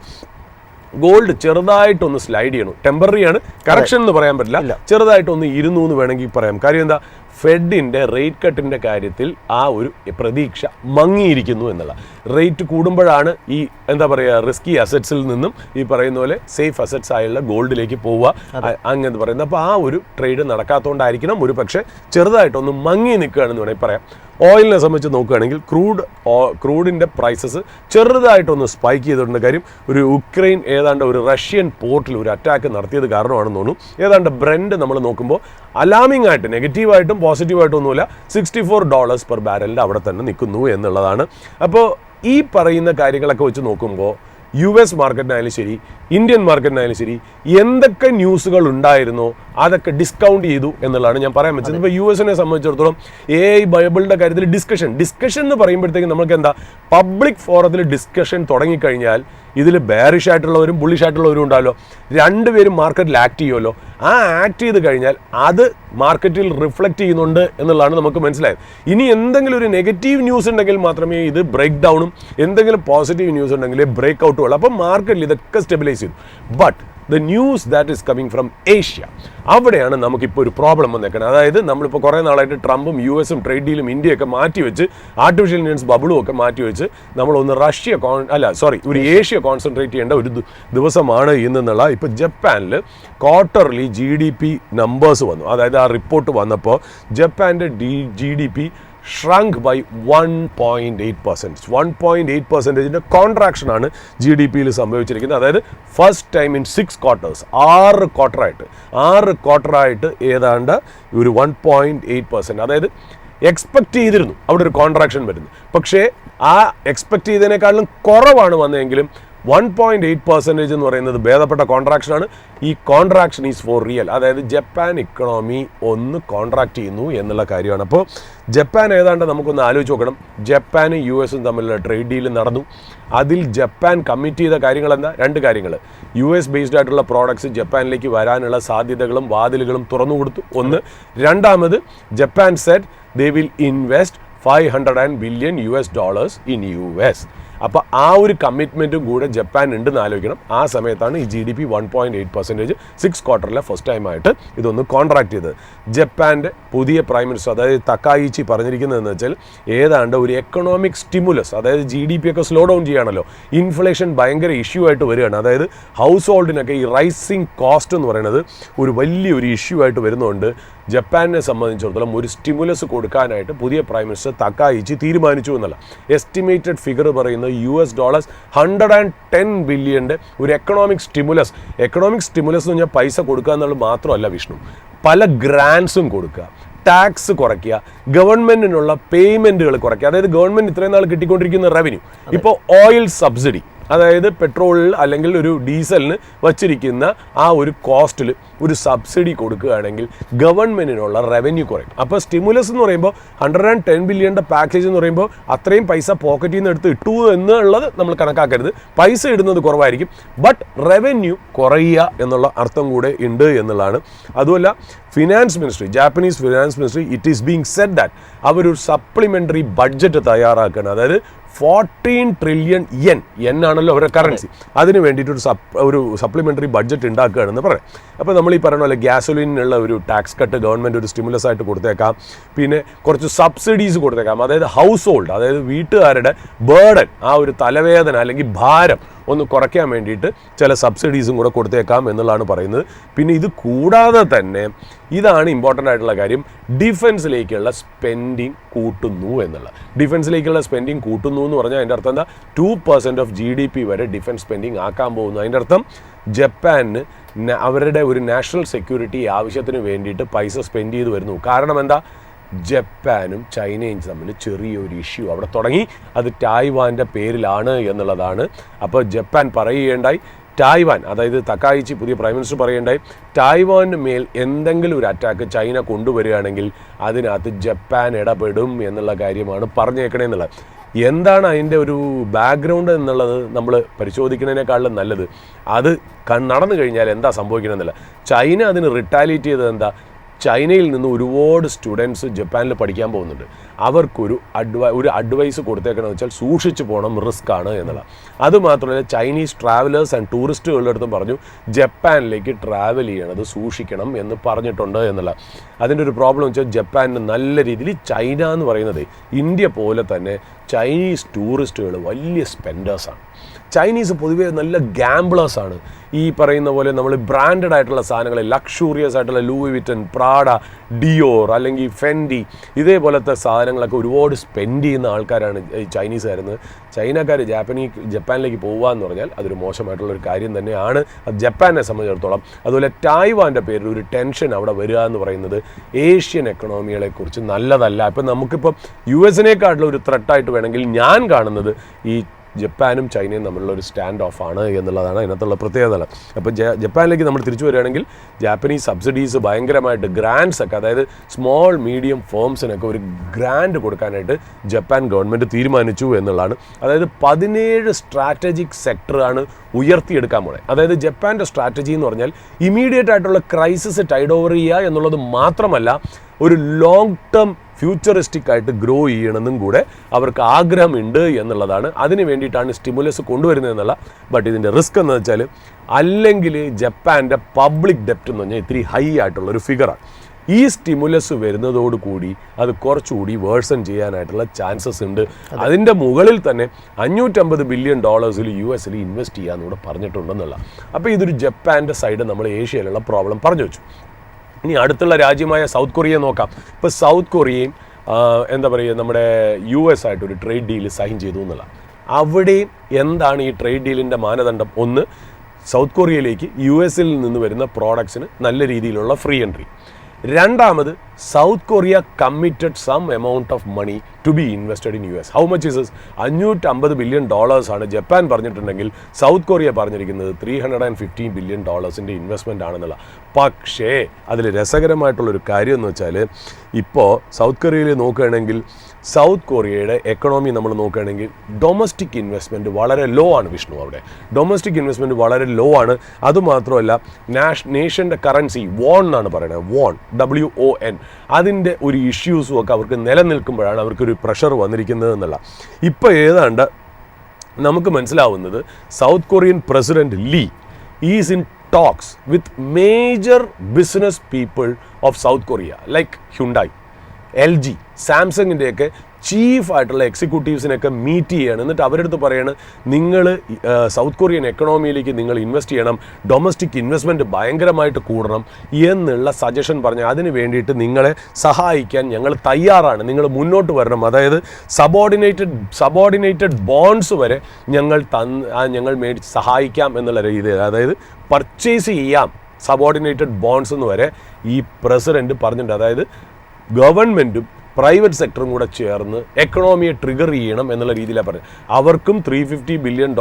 ഗോൾഡ് ചെറുതായിട്ടൊന്ന് സ്ലൈഡ് ചെയ്യണം. ടെമ്പററി ആണ്, കറക്ഷൻ എന്ന് പറയാൻ പറ്റില്ല. ചെറുതായിട്ടൊന്ന് ഇരുന്നു എന്ന് വേണമെങ്കിൽ പറയാം. കാര്യം എന്താ, ഫെഡിൻ്റെ റേറ്റ് കട്ടിൻ്റെ കാര്യത്തിൽ ആ ഒരു പ്രതീക്ഷ മങ്ങിയിരിക്കുന്നു എന്നുള്ള. റേറ്റ് കൂടുമ്പോഴാണ് ഈ എന്താ പറയുക റിസ്കി അസറ്റ്സിൽ നിന്നും ഈ പറയുന്ന പോലെ സേഫ് അസറ്റ്സ് ആയുള്ള ഗോൾഡിലേക്ക് പോവുക അങ്ങനെ പറയുന്നത്. അപ്പോൾ ആ ഒരു ട്രേഡ് നടക്കാത്തതുകൊണ്ടായിരിക്കണം ഒരു പക്ഷേ ചെറുതായിട്ടൊന്ന് മങ്ങി നിൽക്കുകയാണെന്ന് വേണമെങ്കിൽ പറയാം. ഓയിലിനെ സംബന്ധിച്ച് നോക്കുകയാണെങ്കിൽ ക്രൂഡിൻ്റെ പ്രൈസസ് ചെറുതായിട്ടൊന്ന് സ്പൈക്ക് ചെയ്തിട്ടുണ്ട്. കാര്യം ഒരു യുക്രൈൻ ഏതാണ്ട് ഒരു റഷ്യൻ പോർട്ടിൽ ഒരു അറ്റാക്ക് നടത്തിയത് കാരണമാണെന്ന് തോന്നുന്നു. ഏതാണ്ട് ബ്രെൻഡ് നമ്മൾ നോക്കുമ്പോൾ അലാമിംഗ് ആയിട്ട് നെഗറ്റീവായിട്ടും പോസിറ്റീവായിട്ടും ഒന്നുമില്ല, $64 പെർ ബാരലിൻ്റെ അവിടെ തന്നെ നിൽക്കുന്നു എന്നുള്ളതാണ്. അപ്പോൾ ഈ പറയുന്ന കാര്യങ്ങളൊക്കെ വെച്ച് നോക്കുമ്പോൾ US മാർക്കറ്റിനായാലും ശരി ഇന്ത്യൻ മാർക്കറ്റിനായാലും ശരി എന്തൊക്കെ ന്യൂസുകൾ ഉണ്ടായിരുന്നോ അതൊക്കെ ഡിസ്കൗണ്ട് ചെയ്തു എന്നുള്ളതാണ് ഞാൻ പറയാൻ പറ്റുന്നത്. ഇപ്പോൾ US സംബന്ധിച്ചിടത്തോളം AI ബൈബിളിൻ്റെ കാര്യത്തിൽ ഡിസ്കഷൻ എന്ന് പറയുമ്പോഴത്തേക്കും നമുക്ക് എന്താ പബ്ലിക് ഫോറത്തിൽ ഡിസ്കഷൻ തുടങ്ങിക്കഴിഞ്ഞാൽ ഇതിൽ ബെയറിഷ് ആയിട്ടുള്ളവരും ബുള്ളിഷ് ആയിട്ടുള്ളവരും ഉണ്ടാവല്ലോ. രണ്ടുപേരും മാർക്കറ്റിൽ ആക്ട് ചെയ്യുമല്ലോ. ആ ആക്ട് ചെയ്ത് കഴിഞ്ഞാൽ അത് മാർക്കറ്റിൽ റിഫ്ലക്റ്റ് ചെയ്യുന്നുണ്ട് എന്നുള്ളതാണ് നമുക്ക് മനസ്സിലായത്. ഇനി എന്തെങ്കിലും ഒരു നെഗറ്റീവ് ന്യൂസ് ഉണ്ടെങ്കിൽ മാത്രമേ ഇത് ബ്രേക്ക് ഡൗണും എന്തെങ്കിലും പോസിറ്റീവ് ന്യൂസ് ഉണ്ടെങ്കിൽ ബ്രേക്ക് ഔട്ടും ഉള്ളൂ. അപ്പം മാർക്കറ്റിൽ ഇതൊക്കെ സ്റ്റെബിലൈസ് ചെയ്തു. But the news that is coming from Asia, അവിടെയാണ് നമുക്കിപ്പോൾ ഒരു പ്രോബ്ലം വന്നേക്കുന്നത്. അതായത് നമ്മളിപ്പോൾ കുറേ നാളായിട്ട് ട്രംപും US ട്രേഡ് ഡീലും ഇന്ത്യയൊക്കെ മാറ്റിവെച്ച് ആർട്ടിഫിഷ്യൽ ഇന്റലിജൻസ് ബബിളും ഒക്കെ മാറ്റിവെച്ച് നമ്മളൊന്ന് ഒരു ഏഷ്യ കോൺസെൻട്രേറ്റ് ചെയ്യേണ്ട ഒരു ദിവസമാണ് ഇന്നെന്നുള്ള. ഇപ്പോൾ ജപ്പാനിൽ ക്വാർട്ടർലി GDP നമ്പേഴ്സ് വന്നു. അതായത് ആ റിപ്പോർട്ട് വന്നപ്പോൾ ജപ്പാൻ്റെ GDP shrunk by 1.8%. 1.8% കോൺട്രാക്ഷനാണ് GDPയിൽ സംഭവിച്ചിരിക്കുന്നത്. അതായത് ഫസ്റ്റ് ടൈം ഇൻ 6 quarters, 6 ക്വാർട്ടറായിട്ട് ഏതാണ്ട് ഒരു 1.8%. അതായത് എക്സ്പെക്റ്റ് ചെയ്തിരുന്നു അവിടെ ഒരു കോൺട്രാക്ഷൻ വരുന്നു. പക്ഷേ ആ എക്സ്പെക്റ്റ് ചെയ്തതിനേക്കാളും കുറവാണ് വന്നതെങ്കിലും 1.8% എന്ന് പറയുന്നത് ഭേദപ്പെട്ട കോൺട്രാക്ഷനാണ്. ഈ കോൺട്രാക്ഷൻ ഈസ് ഫോർ റിയൽ. അതായത് ജപ്പാൻ ഇക്കണോമി ഒന്ന് കോൺട്രാക്ട് ചെയ്യുന്നു എന്നുള്ള കാര്യമാണ്. അപ്പോൾ ജപ്പാൻ ഏതാണ്ട് നമുക്കൊന്ന് ആലോചിച്ച് നോക്കണം. ജപ്പാനും US തമ്മിലുള്ള ട്രേഡ് ഡീൽ നടന്നു. അതിൽ ജപ്പാൻ കമ്മിറ്റ് ചെയ്ത കാര്യങ്ങൾ എന്താ? 2 കാര്യങ്ങൾ. US ബേസ്ഡ് ആയിട്ടുള്ള പ്രോഡക്ട്സ് ജപ്പാനിലേക്ക് വരാനുള്ള സാധ്യതകളും വാതിലുകളും തുറന്നു കൊടുത്തു. ഒന്ന്. രണ്ടാമത് Japan Z they will invest $500 billion in US. അപ്പോൾ ആ ഒരു കമ്മിറ്റ്മെൻറ്റും കൂടെ ജപ്പാൻ ഉണ്ടെന്ന് ആലോചിക്കണം. ആ സമയത്താണ് ഈ GDP 1.8% 6 ക്വാർട്ടറിലെ ഫസ്റ്റ് ടൈമായിട്ട് ഇതൊന്ന് കോൺട്രാക്ട് ചെയ്തത്. ജപ്പാൻ്റെ പുതിയ പ്രൈം മിനിസ്റ്റർ അതായത് തക്കായിച്ചി പറഞ്ഞിരിക്കുന്നതെന്ന് വെച്ചാൽ ഏതാണ്ട് ഒരു എക്കണോമിക് സ്റ്റിമുലസ്, അതായത് GDP ഒക്കെ സ്ലോ ഡൗൺ ചെയ്യുകയാണല്ലോ, ഇൻഫ്ലേഷൻ ഭയങ്കര ഇഷ്യൂ ആയിട്ട് വരികയാണ്. അതായത് ഹൗസ് ഹോൾഡിനൊക്കെ ഈ റൈസിങ് കോസ്റ്റ് എന്ന് പറയുന്നത് ഒരു വലിയൊരു ഇഷ്യൂ ആയിട്ട് വരുന്നതുകൊണ്ട് ജപ്പാനെ സംബന്ധിച്ചിടത്തോളം ഒരു സ്റ്റിമുലസ് കൊടുക്കാനായിട്ട് പുതിയ പ്രൈം മിനിസ്റ്റർ തക്കായിച്ചി തീരുമാനിച്ചു എന്നുള്ള. എസ്റ്റിമേറ്റഡ് ഫിഗർ പറയുന്നത് $110 billion ഒരു എക്കണോമിക് സ്റ്റിമുലസ് എന്ന് പറഞ്ഞാൽ പൈസ കൊടുക്കുക എന്നുള്ളത് മാത്രമല്ല വിഷ്ണു, പല ഗ്രാൻസും കൊടുക്കുക, ടാക്സ് കുറയ്ക്കുക, ഗവൺമെൻറ്റിനുള്ള പേയ്മെൻറ്റുകൾ കുറയ്ക്കുക. അതായത് ഗവൺമെൻറ് ഇത്രയും നാൾ കിട്ടിക്കൊണ്ടിരിക്കുന്ന റവന്യൂ ഇപ്പോൾ ഓയിൽ സബ്സിഡി, അതായത് പെട്രോളിൽ അല്ലെങ്കിൽ ഒരു ഡീസലിന് വച്ചിരിക്കുന്ന ആ ഒരു കോസ്റ്റിൽ ഒരു സബ്സിഡി കൊടുക്കുകയാണെങ്കിൽ ഗവൺമെൻറ്റിനുള്ള റവന്യൂ കുറയും. അപ്പോൾ സ്റ്റിമുലസ് എന്ന് പറയുമ്പോൾ $110 billion പാക്കേജ് എന്ന് പറയുമ്പോൾ അത്രയും പൈസ പോക്കറ്റിൽ നിന്ന് എടുത്ത് ഇട്ടു എന്നുള്ളത് നമ്മൾ കണക്കാക്കരുത്. പൈസ ഇടുന്നത് കുറവായിരിക്കും, ബട്ട് റവന്യൂ കുറയുക എന്നുള്ള അർത്ഥം കൂടെ ഉണ്ട് എന്നുള്ളതാണ്. അതുമല്ല Japanese finance ministry it is being said that അവരൊരു സപ്ലിമെൻ്ററി ബഡ്ജറ്റ് തയ്യാറാക്കുകയാണ്. അതായത് 14 ട്രില്യൺ yen ആണല്ലോ അവരുടെ കറൻസി. അതിന് വേണ്ടിയിട്ട് ഒരു സപ്ലിമെൻ്ററി ബഡ്ജറ്റ് ഉണ്ടാക്കുകയാണെന്ന് പറയാം. അപ്പോൾ നമ്മൾ ഈ പറയുന്ന പോലെ ഗ്യാസോലിനുള്ള ഒരു ടാക്സ് കട്ട് ഗവൺമെൻറ് ഒരു സ്റ്റിമുലസ് ആയിട്ട് കൊടുത്തേക്കാം. പിന്നെ കുറച്ച് സബ്സിഡീസ് കൊടുത്തേക്കാം. അതായത് ഹൗസ് ഹോൾഡ്, അതായത് വീട്ടുകാരുടെ ബേർഡൻ, ആ ഒരു തലവേദന അല്ലെങ്കിൽ ഭാരം ഒന്ന് കുറയ്ക്കാൻ വേണ്ടിയിട്ട് ചില സബ്സിഡീസും കൂടെ കൊടുത്തേക്കാം എന്നുള്ളതാണ് പറയുന്നത്. പിന്നെ ഇത് കൂടാതെ തന്നെ ഇതാണ് ഇമ്പോർട്ടൻ്റ് ആയിട്ടുള്ള കാര്യം, ഡിഫൻസിലേക്കുള്ള സ്പെൻഡിങ് കൂട്ടുന്നു എന്നുള്ള. ഡിഫൻസിലേക്കുള്ള സ്പെൻഡിങ് കൂട്ടുന്നു എന്ന് പറഞ്ഞാൽ അതിൻ്റെ അർത്ഥം എന്താ, 2% ഓഫ് GDP വരെ ഡിഫൻസ് സ്പെൻഡിങ് ആക്കാൻ പോകുന്നു. അതിൻ്റെ അർത്ഥം ജപ്പാന് അവരുടെ ഒരു നാഷണൽ സെക്യൂരിറ്റി ആവശ്യത്തിന് വേണ്ടിയിട്ട് പൈസ സ്പെൻഡ് ചെയ്ത് വരുന്നു. കാരണം എന്താ, ജപ്പാനും ചൈനയും തമ്മിൽ ചെറിയൊരു ഇഷ്യൂ അവിടെ തുടങ്ങി. അത് തായ്വാൻ്റെ പേരിലാണ് എന്നുള്ളതാണ്. അപ്പോൾ ജപ്പാൻ പറയുകയുണ്ടായി, തായ്വാൻ, അതായത് തക്കായിച്ചി പുതിയ പ്രൈം മിനിസ്റ്റർ പറയുകയുണ്ടായി, തായ്വാന് മേൽ എന്തെങ്കിലും ഒരു അറ്റാക്ക് ചൈന കൊണ്ടുവരികയാണെങ്കിൽ അതിനകത്ത് ജപ്പാൻ ഇടപെടും എന്നുള്ള കാര്യമാണ് പറഞ്ഞേക്കണേ എന്നുള്ളത്. എന്താണ് അതിൻ്റെ ഒരു ബാക്ക്ഗ്രൗണ്ട് എന്നുള്ളത് നമ്മൾ പരിശോധിക്കുന്നതിനേക്കാളും നല്ലത് അത് നടന്നു കഴിഞ്ഞാൽ എന്താ സംഭവിക്കണമെന്നില്ല. ചൈന അതിന് റിട്ടാലിയേറ്റ് ചെയ്തത് എന്താ, ചൈനയിൽ നിന്ന് ഒരുപാട് സ്റ്റുഡൻസ് ജപ്പാനിൽ പഠിക്കാൻ പോകുന്നുണ്ട്. അവർക്കൊരു അഡ്വൈസ് കൊടുത്തേക്കണമെന്ന് വെച്ചാൽ സൂക്ഷിച്ചു പോകണം, റിസ്ക് ആണ് എന്നുള്ള. അതുമാത്രമല്ല ചൈനീസ് ട്രാവലേഴ്സ് ആൻഡ് ടൂറിസ്റ്റുകളുടെ അടുത്തും പറഞ്ഞു ജപ്പാനിലേക്ക് ട്രാവൽ ചെയ്യണത് സൂക്ഷിക്കണം എന്ന് പറഞ്ഞിട്ടുണ്ട് എന്നുള്ള. അതിൻ്റെ ഒരു പ്രോബ്ലം വെച്ചാൽ ജപ്പാനിന് നല്ല രീതിയിൽ ചൈന എന്ന് പറയുന്നത് ഇന്ത്യ പോലെ തന്നെ ചൈനീസ് ടൂറിസ്റ്റുകൾ വലിയ സ്പെൻഡേഴ്സാണ്. ചൈനീസ് പൊതുവേ നല്ല ഗാംബ്ലേഴ്സാണ്. ഈ പറയുന്ന പോലെ നമ്മൾ ബ്രാൻഡഡ് ആയിട്ടുള്ള സാധനങ്ങൾ, ലക്ഷൂറിയസ് ആയിട്ടുള്ള ലൂയി വിറ്റൻ, പ്രാഡ, ഡിയോർ അല്ലെങ്കിൽ ഫെൻഡി, ഇതേപോലത്തെ സാധനങ്ങളൊക്കെ ഒരുപാട് സ്പെൻഡ് ചെയ്യുന്ന ആൾക്കാരാണ് ഈ ചൈനീസുകാരെന്ന്. ചൈനക്കാർ ജപ്പാനിലേക്ക് പോകുക എന്ന് പറഞ്ഞാൽ അതൊരു മോശമായിട്ടുള്ളൊരു കാര്യം തന്നെയാണ് അത് ജപ്പാനെ സംബന്ധിച്ചിടത്തോളം. അതുപോലെ തായ്വാൻ്റെ പേരിൽ ഒരു ടെൻഷൻ അവിടെ വരിക എന്ന് പറയുന്നത് ഏഷ്യൻ എക്കണോമികളെക്കുറിച്ച് നല്ലതല്ല. ഇപ്പം നമുക്കിപ്പം US-നേക്കാട്ടുള്ള ഒരു ത്രെട്ടായിട്ട് വേണമെങ്കിൽ ഞാൻ കാണുന്നത് ഈ ജപ്പാനും ചൈനയും തമ്മിലുള്ള ഒരു സ്റ്റാൻഡ് ഓഫ് ആണ് എന്നുള്ളതാണ് അതിനകത്തുള്ള പ്രത്യേകത. അപ്പോൾ ജപ്പാനിലേക്ക് നമ്മൾ തിരിച്ചു വരികയാണെങ്കിൽ ജാപ്പനീസ് സബ്സിഡീസ് ഭയങ്കരമായിട്ട് ഗ്രാൻഡ്സ് ഒക്കെ, അതായത് സ്മോൾ മീഡിയം ഫേംസിനൊക്കെ ഒരു ഗ്രാൻഡ് കൊടുക്കാനായിട്ട് ജപ്പാൻ ഗവൺമെൻറ് തീരുമാനിച്ചു എന്നുള്ളതാണ്. അതായത് 17 സ്ട്രാറ്റജിക് സെക്ടറാണ് ഉയർത്തിയെടുക്കാൻ പോണേ. അതായത് ജപ്പാൻ്റെ സ്ട്രാറ്റജി എന്ന് പറഞ്ഞാൽ ഇമീഡിയറ്റ് ആയിട്ടുള്ള ക്രൈസിസ് ടൈഡ് ഓവർ ചെയ്യുക എന്നുള്ളത് മാത്രമല്ല, ഒരു ലോങ് ടേം ഫ്യൂച്ചറിസ്റ്റിക് ആയിട്ട് ഗ്രോ ചെയ്യണമെന്നും കൂടെ അവർക്ക് ആഗ്രഹമുണ്ട് എന്നുള്ളതാണ്. അതിന് വേണ്ടിയിട്ടാണ് സ്റ്റിമുലസ് കൊണ്ടുവരുന്നതെന്നുള്ള. ബട്ട് ഇതിൻ്റെ റിസ്ക് എന്ന് വെച്ചാൽ, അല്ലെങ്കിൽ ജപ്പാൻ്റെ പബ്ലിക് ഡെപ്റ്റ് എന്ന് പറഞ്ഞാൽ ഇത്തിരി ഹൈ ആയിട്ടുള്ളൊരു ഫിഗറാണ്. ഈ സ്റ്റിമുലസ് വരുന്നതോടുകൂടി അത് കുറച്ചുകൂടി വേഴ്സൺ ചെയ്യാനായിട്ടുള്ള ചാൻസസ് ഉണ്ട്. അതിൻ്റെ മുകളിൽ തന്നെ $550 ബില്യൺ US ഇൻവെസ്റ്റ് ചെയ്യാമെന്നൂടെ പറഞ്ഞിട്ടുണ്ടെന്നുള്ള. അപ്പോൾ ഇതൊരു ജപ്പാൻ്റെ സൈഡ് നമ്മൾ ഏഷ്യയിലുള്ള പ്രോബ്ലം പറഞ്ഞു വെച്ചു. ഇനി അടുത്തുള്ള രാജ്യമായ സൗത്ത് കൊറിയ നോക്കാം. ഇപ്പോൾ സൗത്ത് കൊറിയയും എന്താ പറയുക, നമ്മുടെ US ആയിട്ടൊരു ട്രേഡ് ഡീൽ സൈൻ ചെയ്തു എന്നുള്ള. അവിടെയും എന്താണ് ഈ ട്രേഡ് ഡീലിൻ്റെ മാനദണ്ഡം? ഒന്ന്, സൗത്ത് കൊറിയയിലേക്ക് US-ൽ നിന്ന് വരുന്ന പ്രോഡക്ട്സിന് നല്ല രീതിയിലുള്ള ഫ്രീ എൻട്രി. രണ്ടാമത്, South Korea committed some amount of money to be invested in US. How much is this? $550 billion ആണ് ജപ്പാൻ പറഞ്ഞിട്ടുണ്ടെങ്കിൽ സൗത്ത് കൊറിയ പറഞ്ഞിരിക്കുന്നത് $315 ബില്യൺ ഇൻവെസ്റ്റ്മെൻ്റ് ആണെന്നുള്ള. പക്ഷേ അതിൽ രസകരമായിട്ടുള്ളൊരു കാര്യം എന്ന് വെച്ചാൽ, ഇപ്പോൾ സൗത്ത് കൊറിയയിൽ നോക്കുകയാണെങ്കിൽ സൗത്ത് കൊറിയയുടെ എക്കണോമി നമ്മൾ നോക്കുകയാണെങ്കിൽ ഡൊമസ്റ്റിക് ഇൻവെസ്റ്റ്മെൻറ്റ് വളരെ ലോ ആണ് വിഷ്ണു. അവിടെ ഡൊമസ്റ്റിക് ഇൻവെസ്റ്റ്മെൻറ്റ് വളരെ ലോ ആണ്. അതുമാത്രമല്ല നേഷൻ്റെ കറൻസി വോൺ എന്നാണ് പറയുന്നത്, വോൺ, WON, അതിൻ്റെ ഒരു ഇഷ്യൂസും ഒക്കെ അവർക്ക് നിലനിൽക്കുമ്പോഴാണ് അവർക്കൊരു പ്രഷർ വന്നിരിക്കുന്നത് എന്നുള്ള. ഇപ്പോൾ ഏതാണ്ട് നമുക്ക് മനസ്സിലാവുന്നത് South Korean president Lee is in talks with major business people of South Korea like Hyundai, LG, സാംസങ്ങിൻ്റെയൊക്കെ ചീഫ് ആയിട്ടുള്ള എക്സിക്യൂട്ടീവ്സിനൊക്കെ മീറ്റ് ചെയ്യണം. എന്നിട്ട് അവരുടെ അടുത്ത് പറയാണ്, നിങ്ങൾ സൗത്ത് കൊറിയൻ എക്കണോമിയിലേക്ക് നിങ്ങൾ ഇൻവെസ്റ്റ് ചെയ്യണം, ഡൊമസ്റ്റിക് ഇൻവെസ്റ്റ്മെൻറ്റ് ഭയങ്കരമായിട്ട് കൂടണം എന്നുള്ള സജഷൻ പറഞ്ഞാൽ അതിന് വേണ്ടിയിട്ട് നിങ്ങളെ സഹായിക്കാൻ ഞങ്ങൾ തയ്യാറാണ്, നിങ്ങൾ മുന്നോട്ട് വരണം. അതായത് സബോർഡിനേറ്റഡ് ബോണ്ട്സ് വരെ ഞങ്ങൾ മേടിച്ച് സഹായിക്കാം എന്നുള്ള രീതിയിൽ, അതായത് പർച്ചേസ് ചെയ്യാം സബോർഡിനേറ്റഡ് ബോണ്ട്സ് എന്ന് വരെ ഈ പ്രസിഡന്റ് പറഞ്ഞിട്ടുണ്ട്. അതായത് ഗവൺമെൻറ്റും പ്രൈവറ്റ് സെക്ടറും കൂടെ ചേർന്ന് എക്കണോമിയെ ട്രിഗർ ചെയ്യണം എന്നുള്ള രീതിയിലാണ് പറഞ്ഞത്. അവർക്കും $350 ബില്യൺ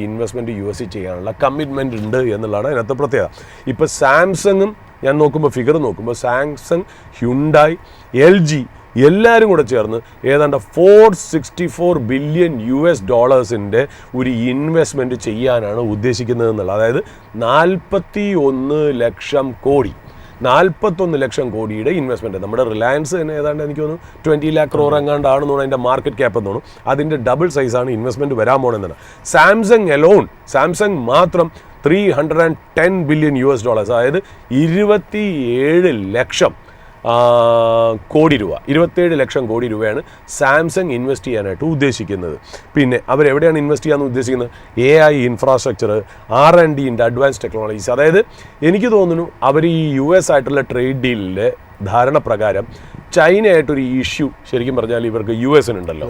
ഇൻവെസ്റ്റ്മെൻറ്റ് US ചെയ്യാനുള്ള കമ്മിറ്റ്മെൻറ്റ് ഉണ്ട് എന്നുള്ളതാണ് അതിനകത്ത് പ്രത്യേകത. ഇപ്പോൾ സാംസങ്ങും ഞാൻ നോക്കുമ്പോൾ ഫിഗർ നോക്കുമ്പോൾ സാംസങ്, ഹ്യുണ്ടായി, LG എല്ലാവരും കൂടെ ചേർന്ന് ഏതാണ്ട് $464 ബില്യൺ ഒരു ഇൻവെസ്റ്റ്മെൻറ്റ് ചെയ്യാനാണ് ഉദ്ദേശിക്കുന്നത് എന്നുള്ളത്. അതായത് 41 ലക്ഷം കോടി 41 ലക്ഷം കോടിയുടെ ഇൻവെസ്റ്റ്മെൻറ്റ്. നമ്മുടെ റിലയൻസ് തന്നെ ഏതാണ്ട് എനിക്ക് തോന്നുന്നു 20 lakh crore എങ്ങാണ്ടാണെന്ന് തോന്നുന്നു അതിൻ്റെ മാർക്കറ്റ് ക്യാപ്പ് എന്ന് തോന്നുന്നു. അതിൻ്റെ ഡബിൾ സൈസാണ് ഇൻവെസ്റ്റ്മെൻറ്റ് വരാൻ പോകണമെന്നാണ്. സാംസങ് മാത്രം $310 billion, അതായത് 27 ലക്ഷം കോടി രൂപ, 27 ലക്ഷം കോടി രൂപയാണ് സാംസങ് ഇൻവെസ്റ്റ് ചെയ്യാനായിട്ട് ഉദ്ദേശിക്കുന്നത്. പിന്നെ അവരെവിടെയാണ് ഇൻവെസ്റ്റ് ചെയ്യാൻ ഉദ്ദേശിക്കുന്നത്? AI infrastructure, R&D, advance technologies. അതായത് എനിക്ക് തോന്നുന്നു അവർ ഈ US ആയിട്ടുള്ള ട്രേഡ് ഡീലിലെ ധാരണ പ്രകാരം ചൈനയായിട്ടൊരു ഇഷ്യൂ ശരിക്കും പറഞ്ഞാൽ ഇവർക്ക് US-നുണ്ടല്ലോ.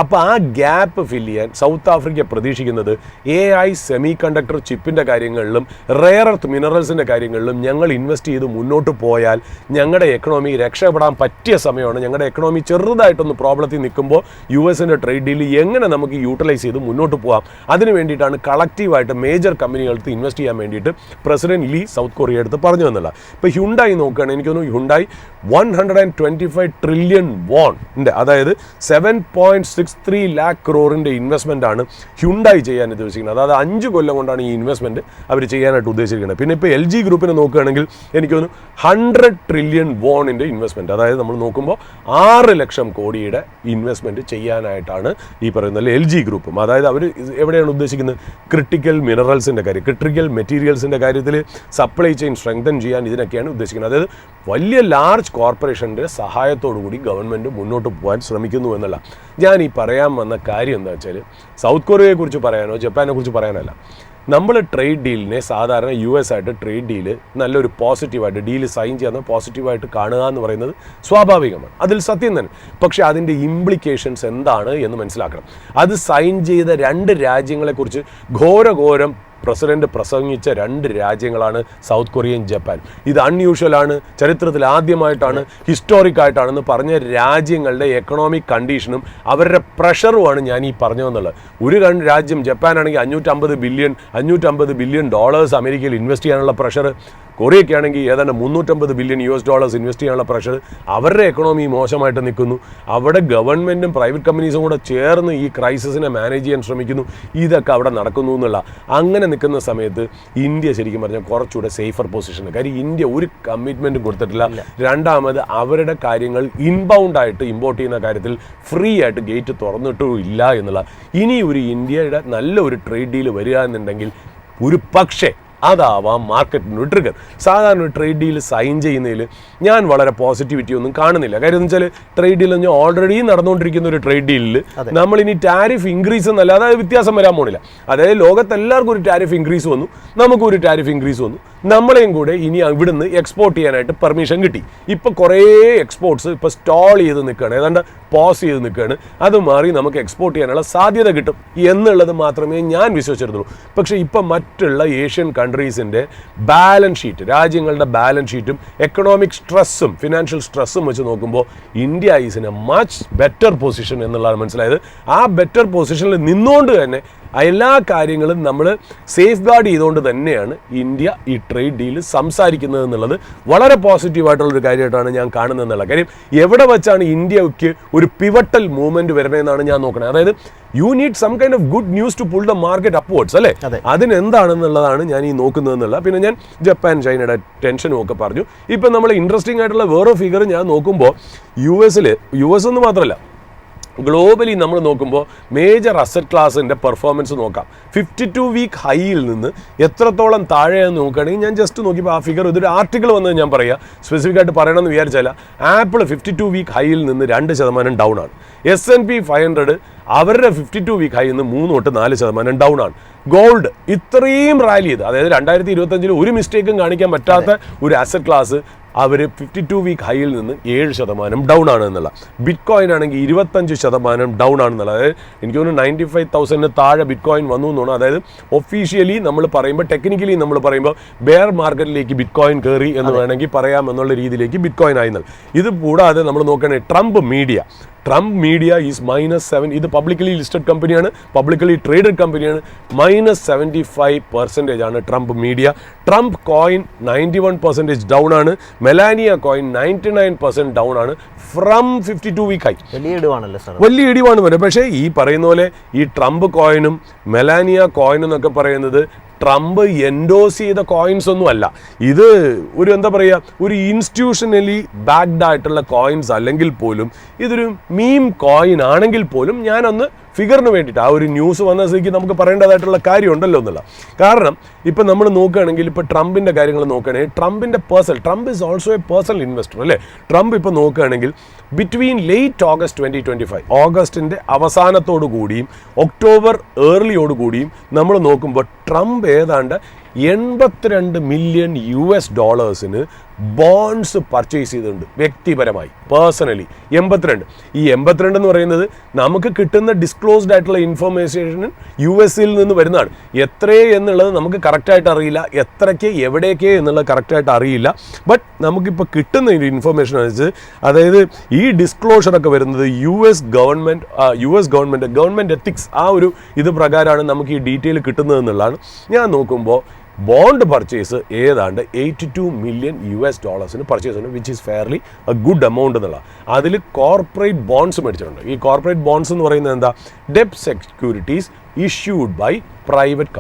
അപ്പോൾ ആ ഗ്യാപ്പ് ഫില്ല് ചെയ്യാൻ സൗത്ത് ആഫ്രിക്ക പ്രതീക്ഷിക്കുന്നത് AI സെമി കണ്ടക്ടർ ചിപ്പിൻ്റെ കാര്യങ്ങളിലും റെയർ എർത്ത് മിനറൽസിൻ്റെ കാര്യങ്ങളിലും ഞങ്ങൾ ഇൻവെസ്റ്റ് ചെയ്ത് മുന്നോട്ട് പോയാൽ ഞങ്ങളുടെ എക്കണോമി രക്ഷപ്പെടാൻ പറ്റിയ സമയമാണ്. ഞങ്ങളുടെ എക്കണോമി ചെറുതായിട്ടൊന്ന് പ്രോബ്ലത്തിൽ നിൽക്കുമ്പോൾ US-ൻ്റെ ട്രേഡ് ഡീൽ എങ്ങനെ നമുക്ക് യൂട്ടിലൈസ് ചെയ്ത് മുന്നോട്ട് പോകാം, അതിന് വേണ്ടിയിട്ടാണ് കളക്റ്റീവായിട്ട് മേജർ കമ്പനികൾക്ക് ഇൻവെസ്റ്റ് ചെയ്യാൻ വേണ്ടിയിട്ട് പ്രസിഡന്റ് ലീ സൗത്ത് കൊറിയ എടുത്ത് പറഞ്ഞു എന്നുള്ള. ഇപ്പോൾ ഹ്യുണ്ടായി നോക്കുകയാണെങ്കിൽ എനിക്ക് തോന്നുന്നു ഹ്യുണ്ടായി 125 trillion won, അതായത് 7.63 lakh crore ഇൻവെസ്റ്റ്മെൻ്റ് ആണ് ഹ്യുണ്ടായി ചെയ്യാൻ ഉദ്ദേശിക്കുന്നത്. അതായത് 5 കൊല്ലം കൊണ്ടാണ് ഈ ഇൻവെസ്റ്റ്മെൻറ്റ് അവർ ചെയ്യാനായിട്ട് ഉദ്ദേശിക്കുന്നത്. പിന്നെ ഇപ്പോൾ LG ഗ്രൂപ്പിനെ നോക്കുകയാണെങ്കിൽ എനിക്ക് തോന്നുന്നു 100 trillion won ഇൻവെസ്റ്റ്മെൻറ്റ്, അതായത് നമ്മൾ നോക്കുമ്പോൾ 6 ലക്ഷം കോടിയുടെ ഇൻവെസ്റ്റ്മെൻറ്റ് ചെയ്യാനായിട്ടാണ് ഈ പറയുന്ന LG ഗ്രൂപ്പും. അതായത് അവർ എവിടെയാണ് ഉദ്ദേശിക്കുന്നത്? ക്രിട്ടിക്കൽ മിനറൽസിൻ്റെ കാര്യം, ക്രിട്ടിക്കൽ മെറ്റീരിയൽസിൻ്റെ കാര്യത്തിൽ സപ്ലൈ ചെയിൻ സ്ട്രെങ്തൻ ചെയ്യാൻ ഇതിനൊക്കെയാണ് ഉദ്ദേശിക്കുന്നത്. അതായത് വലിയ ലാർജ് കോർപ്പറേഷൻ്റെ സഹായത്തോടു കൂടി ഗവൺമെൻറ് മുന്നോട്ട് പോകാൻ ശ്രമിക്കുന്നു എന്നുള്ള. ഞാൻ ഈ പറയാൻ വന്ന കാര്യം എന്താ വെച്ചാൽ സൗത്ത് കൊറിയയെക്കുറിച്ച് പറയാനോ ജപ്പാനെ കുറിച്ച് പറയാനല്ല. നമ്മൾ ട്രേഡ് ഡീലിനെ സാധാരണ US ആയിട്ട് ട്രേഡ് ഡീല് നല്ലൊരു പോസിറ്റീവായിട്ട് ഡീല് സൈൻ ചെയ്യാൻ പോസിറ്റീവായിട്ട് കാണുക എന്ന് പറയുന്നത് സ്വാഭാവികമാണ്, അതിൽ സത്യം തന്നെ. പക്ഷേ അതിൻ്റെ ഇംപ്ലിക്കേഷൻസ് എന്താണ് എന്ന് മനസ്സിലാക്കണം. അത് സൈൻ ചെയ്ത 2 രാജ്യങ്ങളെക്കുറിച്ച് ഘോരഘോരം പ്രസിഡന്റ് പ്രസംഗിച്ച 2 രാജ്യങ്ങളാണ് സൗത്ത് കൊറിയയും ജപ്പാൻ. ഇത് അൺയൂഷ്വലാണ്, ചരിത്രത്തിൽ ആദ്യമായിട്ടാണ്, ഹിസ്റ്റോറിക് ആയിട്ടാണെന്ന് പറഞ്ഞ രാജ്യങ്ങളുടെ എക്കണോമിക് കണ്ടീഷനും അവരുടെ പ്രഷറുമാണ് ഞാൻ ഈ പറഞ്ഞതെന്നുള്ളത്. ഒരു രാജ്യം ജപ്പാനാണെങ്കിൽ $550 ബില്യൺ അമേരിക്കയിൽ ഇൻവെസ്റ്റ് ചെയ്യാനുള്ള പ്രഷർ, കൊറിയയ്ക്ക് ആണെങ്കിൽ ഏതാണ്ട് $350 ബില്യൺ ഇൻവെസ്റ്റ് ചെയ്യാനുള്ള പ്രഷർ. അവരുടെ എക്കണോമി മോശമായിട്ട് നിൽക്കുന്നു. അവിടെ ഗവൺമെൻറ്റും പ്രൈവറ്റ് കമ്പനീസും കൂടെ ചേർന്ന് ഈ ക്രൈസിസിനെ മാനേജ് ചെയ്യാൻ ശ്രമിക്കുന്നു. ഇതൊക്കെ അവിടെ നടക്കുന്നു എന്നുള്ള. അങ്ങനെ നിൽക്കുന്ന സമയത്ത് ഇന്ത്യ ശരിക്കും പറഞ്ഞാൽ കുറച്ചുകൂടെ സേഫർ പൊസിഷൻ. കാര്യം ഇന്ത്യ ഒരു കമ്മിറ്റ്മെൻറ്റും കൊടുത്തിട്ടില്ല. രണ്ടാമത് അവരുടെ കാര്യങ്ങൾ ഇൻബൗണ്ട് ആയിട്ട് ഇമ്പോർട്ട് ചെയ്യുന്ന കാര്യത്തിൽ ഫ്രീ ആയിട്ട് ഗേറ്റ് തുറന്നിട്ടും ഇല്ല എന്നുള്ള. ഇനി ഒരു ഇന്ത്യയുടെ നല്ലൊരു ട്രേഡ് ഡീൽ വരിക എന്നുണ്ടെങ്കിൽ ഒരു പക്ഷേ അതാവാം മാർക്കറ്റിനൊരു ട്രിഗർ. സാധാരണ ഒരു ട്രേഡ് ഡീൽ സൈൻ ചെയ്യുന്നതിൽ ഞാൻ വളരെ പോസിറ്റിവിറ്റി ഒന്നും കാണുന്നില്ല. കാര്യം എന്ന് വെച്ചാൽ ട്രേഡ് ഡീൽ ഞാൻ ഓൾറെഡി നടന്നുകൊണ്ടിരിക്കുന്ന ഒരു ട്രേഡ് ഡീലിൽ നമ്മളിനി ടാരിഫ് ഇൻക്രീസ് എന്നല്ല, അതായത് വ്യത്യാസം വരാൻ പോണില്ല. അതായത് ലോകത്തെല്ലാവർക്കും ഒരു ടാരിഫ് ഇൻക്രീസ് വന്നു, നമുക്കൊരു ടാരിഫ് ഇൻക്രീസ് വന്നു, നമ്മളെയും കൂടെ ഇനി ഇവിടുന്ന് എക്സ്പോർട്ട് ചെയ്യാനായിട്ട് പെർമിഷൻ കിട്ടി. ഇപ്പോൾ കുറേ എക്സ്പോർട്ട്സ് ഇപ്പോൾ സ്റ്റോൾ ചെയ്ത് നിൽക്കുകയാണ്, ഏതാണ്ട് പോസ് ചെയ്ത് നിൽക്കുകയാണ്. അത് മാറി നമുക്ക് എക്സ്പോർട്ട് ചെയ്യാനുള്ള സാധ്യത കിട്ടും എന്നുള്ളത് മാത്രമേ ഞാൻ വിശ്വസിച്ചിരുന്നുള്ളൂ. പക്ഷേ ഇപ്പം മറ്റുള്ള ഏഷ്യൻ കൺട്രീസിൻ്റെ ബാലൻസ് ഷീറ്റ്, രാജ്യങ്ങളുടെ ബാലൻസ് ഷീറ്റും എക്കണോമിക് സ്ട്രെസ്സും ഫിനാൻഷ്യൽ സ്ട്രെസ്സും വെച്ച് നോക്കുമ്പോൾ India is in A much better position എന്നുള്ളതാണ് മനസ്സിലായത്. ആ ബെറ്റർ പൊസിഷനിൽ നിന്നുകൊണ്ട് തന്നെ എല്ലാ കാര്യങ്ങളും നമ്മൾ സേഫ് ഗാർഡ് ചെയ്തുകൊണ്ട് തന്നെയാണ് ഇന്ത്യ ഈ ട്രേഡ് ഡീൽ സംസാരിക്കുന്നത് എന്നുള്ളത് വളരെ പോസിറ്റീവായിട്ടുള്ളൊരു കാര്യമായിട്ടാണ് ഞാൻ കാണുന്നതെന്നുള്ള കാര്യം. എവിടെ വെച്ചാണ് ഇന്ത്യക്ക് ഒരു പിവട്ടൽ മൂവ്മെൻറ്റ് വരണതെന്നാണ് ഞാൻ നോക്കുന്നത്. അതായത് you need some kind of good news to pull the market upwards അല്ലേ, അതിനെന്താണെന്നുള്ളതാണ് ഞാൻ ഈ നോക്കുന്നതെന്നുള്ള. പിന്നെ ഞാൻ ജപ്പാൻ ചൈനയുടെ ടെൻഷനും ഒക്കെ പറഞ്ഞു. ഇപ്പം നമ്മൾ ഇൻട്രസ്റ്റിംഗ് ആയിട്ടുള്ള വേറെ ഫിഗർ ഞാൻ നോക്കുമ്പോൾ US എന്ന് മാത്രമല്ല ഗ്ലോബലി നമ്മൾ നോക്കുമ്പോൾ മേജർ അസറ്റ് ക്ലാസിൻ്റെ പെർഫോമൻസ് നോക്കാം. 52 വീക്ക് ഹൈയിൽ നിന്ന് എത്രത്തോളം താഴെയെന്ന് നോക്കുകയാണെങ്കിൽ ഞാൻ ജസ്റ്റ് നോക്കിയപ്പോൾ ആ ഫിഗർ ഇതൊരു ആർട്ടിക്കിൾ വന്നത് ഞാൻ പറയുക, സ്പെസിഫിക് ആയിട്ട് പറയണമെന്ന് വിചാരിച്ചാൽ ആപ്പിൾ 52 വീക്ക് ഹൈയിൽ നിന്ന് 2% ഡൗൺ ആണ്. S&P 500 അവരുടെ 52 വീക്ക് ഹൈയിൽ നിന്ന് 3 തൊട്ട് 4% ഡൗൺ ആണ്. ഗോൾഡ് ഇത്രയും റാലി ചെയ്ത്, അതായത് 2025 ഒരു മിസ്റ്റേക്കും കാണിക്കാൻ പറ്റാത്ത ഒരു അസറ്റ് ക്ലാസ് അവർ 52 വീക്ക് ഹൈയിൽ നിന്ന് 7% ഡൗൺ ആണ് എന്നുള്ള. ബിറ്റ് കോയിൻ ആണെങ്കിൽ 25% ഡൗൺ ആണെന്നുള്ള. അതായത് എനിക്ക് തോന്നുന്നു 95,000 താഴെ ബിറ്റ് കോയിൻ വന്നു എന്നാണ്. അതായത് ഒഫീഷ്യലി നമ്മൾ പറയുമ്പോൾ, ടെക്നിക്കലി നമ്മൾ പറയുമ്പോൾ ബെയർ മാർക്കറ്റിലേക്ക് ബിറ്റ് കോയിൻ കയറി എന്ന് വേണമെങ്കിൽ പറയാം എന്നുള്ള രീതിയിലേക്ക് ബിറ്റ് കോയിൻ ആയിരുന്നത്. ഇത് കൂടാതെ നമ്മൾ നോക്കുകയാണെങ്കിൽ ട്രംപ് മീഡിയ ഈസ് -7. ഇത് പബ്ലിക്കലി ലിസ്റ്റഡ് കമ്പനിയാണ്, പബ്ലിക്കലി ട്രേഡഡ് കമ്പനിയാണ്. -75% ആണ് Trump media. Trump coin 91% down ആണ്. മെലാനിയ കോയിൻ 99% ഡൗൺ ആണ് ഫ്രം 52 വീക്ക് ഹൈ. വലിയ ഇടിവാണ് വരെ. പക്ഷേ ഈ പറയുന്ന പോലെ ഈ ട്രംപ് കോയിനും മെലാനിയ കോയിനും എന്നൊക്കെ പറയുന്നത് ട്രംപ് എൻഡോസ് ചെയ്ത കോയിൻസ് ഒന്നും അല്ല. ഇത് ഒരു എന്താ പറയുക, ഒരു ഇൻസ്റ്റിറ്റ്യൂഷനലി ബാക്ക്ഡ് ആയിട്ടുള്ള കോയിൻസ് അല്ലെങ്കിൽ പോലും ഇതൊരു മീം കോയിൻ ആണെങ്കിൽ പോലും ഞാനൊന്ന് ഫിഗറിന് വേണ്ടിയിട്ട് ആ ഒരു ന്യൂസ് വന്ന സ്ഥിതിക്ക് നമുക്ക് പറയേണ്ടതായിട്ടുള്ള കാര്യമുണ്ടല്ലോ എന്നുള്ള. കാരണം ഇപ്പം നമ്മൾ നോക്കുകയാണെങ്കിൽ ഇപ്പോൾ ട്രംപിൻ്റെ കാര്യങ്ങൾ നോക്കുകയാണെങ്കിൽ Trump is also A personal investor അല്ലേ. ട്രംപ് ഇപ്പോൾ നോക്കുകയാണെങ്കിൽ ബിറ്റ്വീൻ ലേറ്റ് ഓഗസ്റ്റ് 2025 ഓഗസ്റ്റിൻ്റെ അവസാനത്തോടു കൂടിയും ഒക്ടോബർ ഏർലിയോടുകൂടിയും നമ്മൾ നോക്കുമ്പോൾ ട്രംപ് ഏതാണ്ട് $82 മില്യൺ ബോൺഡ്സ് പർച്ചേസ് ചെയ്തിട്ടുണ്ട് വ്യക്തിപരമായി, പേഴ്സണലി. 82 എന്ന് പറയുന്നത് നമുക്ക് കിട്ടുന്ന ഡിസ്ക്ലോസ്ഡ് ആയിട്ടുള്ള ഇൻഫർമേഷൻ US-ൽ നിന്ന് വരുന്നതാണ്. എത്രയേ എന്നുള്ളത് നമുക്ക് കറക്റ്റായിട്ട് അറിയില്ല, എത്രയ്ക്ക് എവിടേക്ക് എന്നുള്ളത് കറക്റ്റായിട്ട് അറിയില്ല. ബട്ട് നമുക്കിപ്പോൾ കിട്ടുന്ന ഇൻഫർമേഷൻ അനുസരിച്ച്, അതായത് ഈ ഡിസ്ക്ലോഷറൊക്കെ വരുന്നത് US ഗവൺമെൻറ് എത്തിക്സ് ആ ഒരു ഇത് പ്രകാരമാണ് നമുക്ക് ഈ ഡീറ്റെയിൽ കിട്ടുന്നതെന്നുള്ളതാണ്. ഞാൻ നോക്കുമ്പോൾ ബോണ്ട് പർച്ചേസ് ഏതാണ്ട് $82 മില്യൺ പർച്ചേസ് ഉണ്ട്, which is fairly A good amount എന്നുള്ള. അതിൽ കോർപ്പറേറ്റ് ബോണ്ട്സ് മേടിച്ചിട്ടുണ്ട്. ഈ കോർപ്പറേറ്റ് ബോണ്ട്സ് എന്ന് പറയുന്നത് എന്താ, ഡെപ്റ്റ് securities issued by private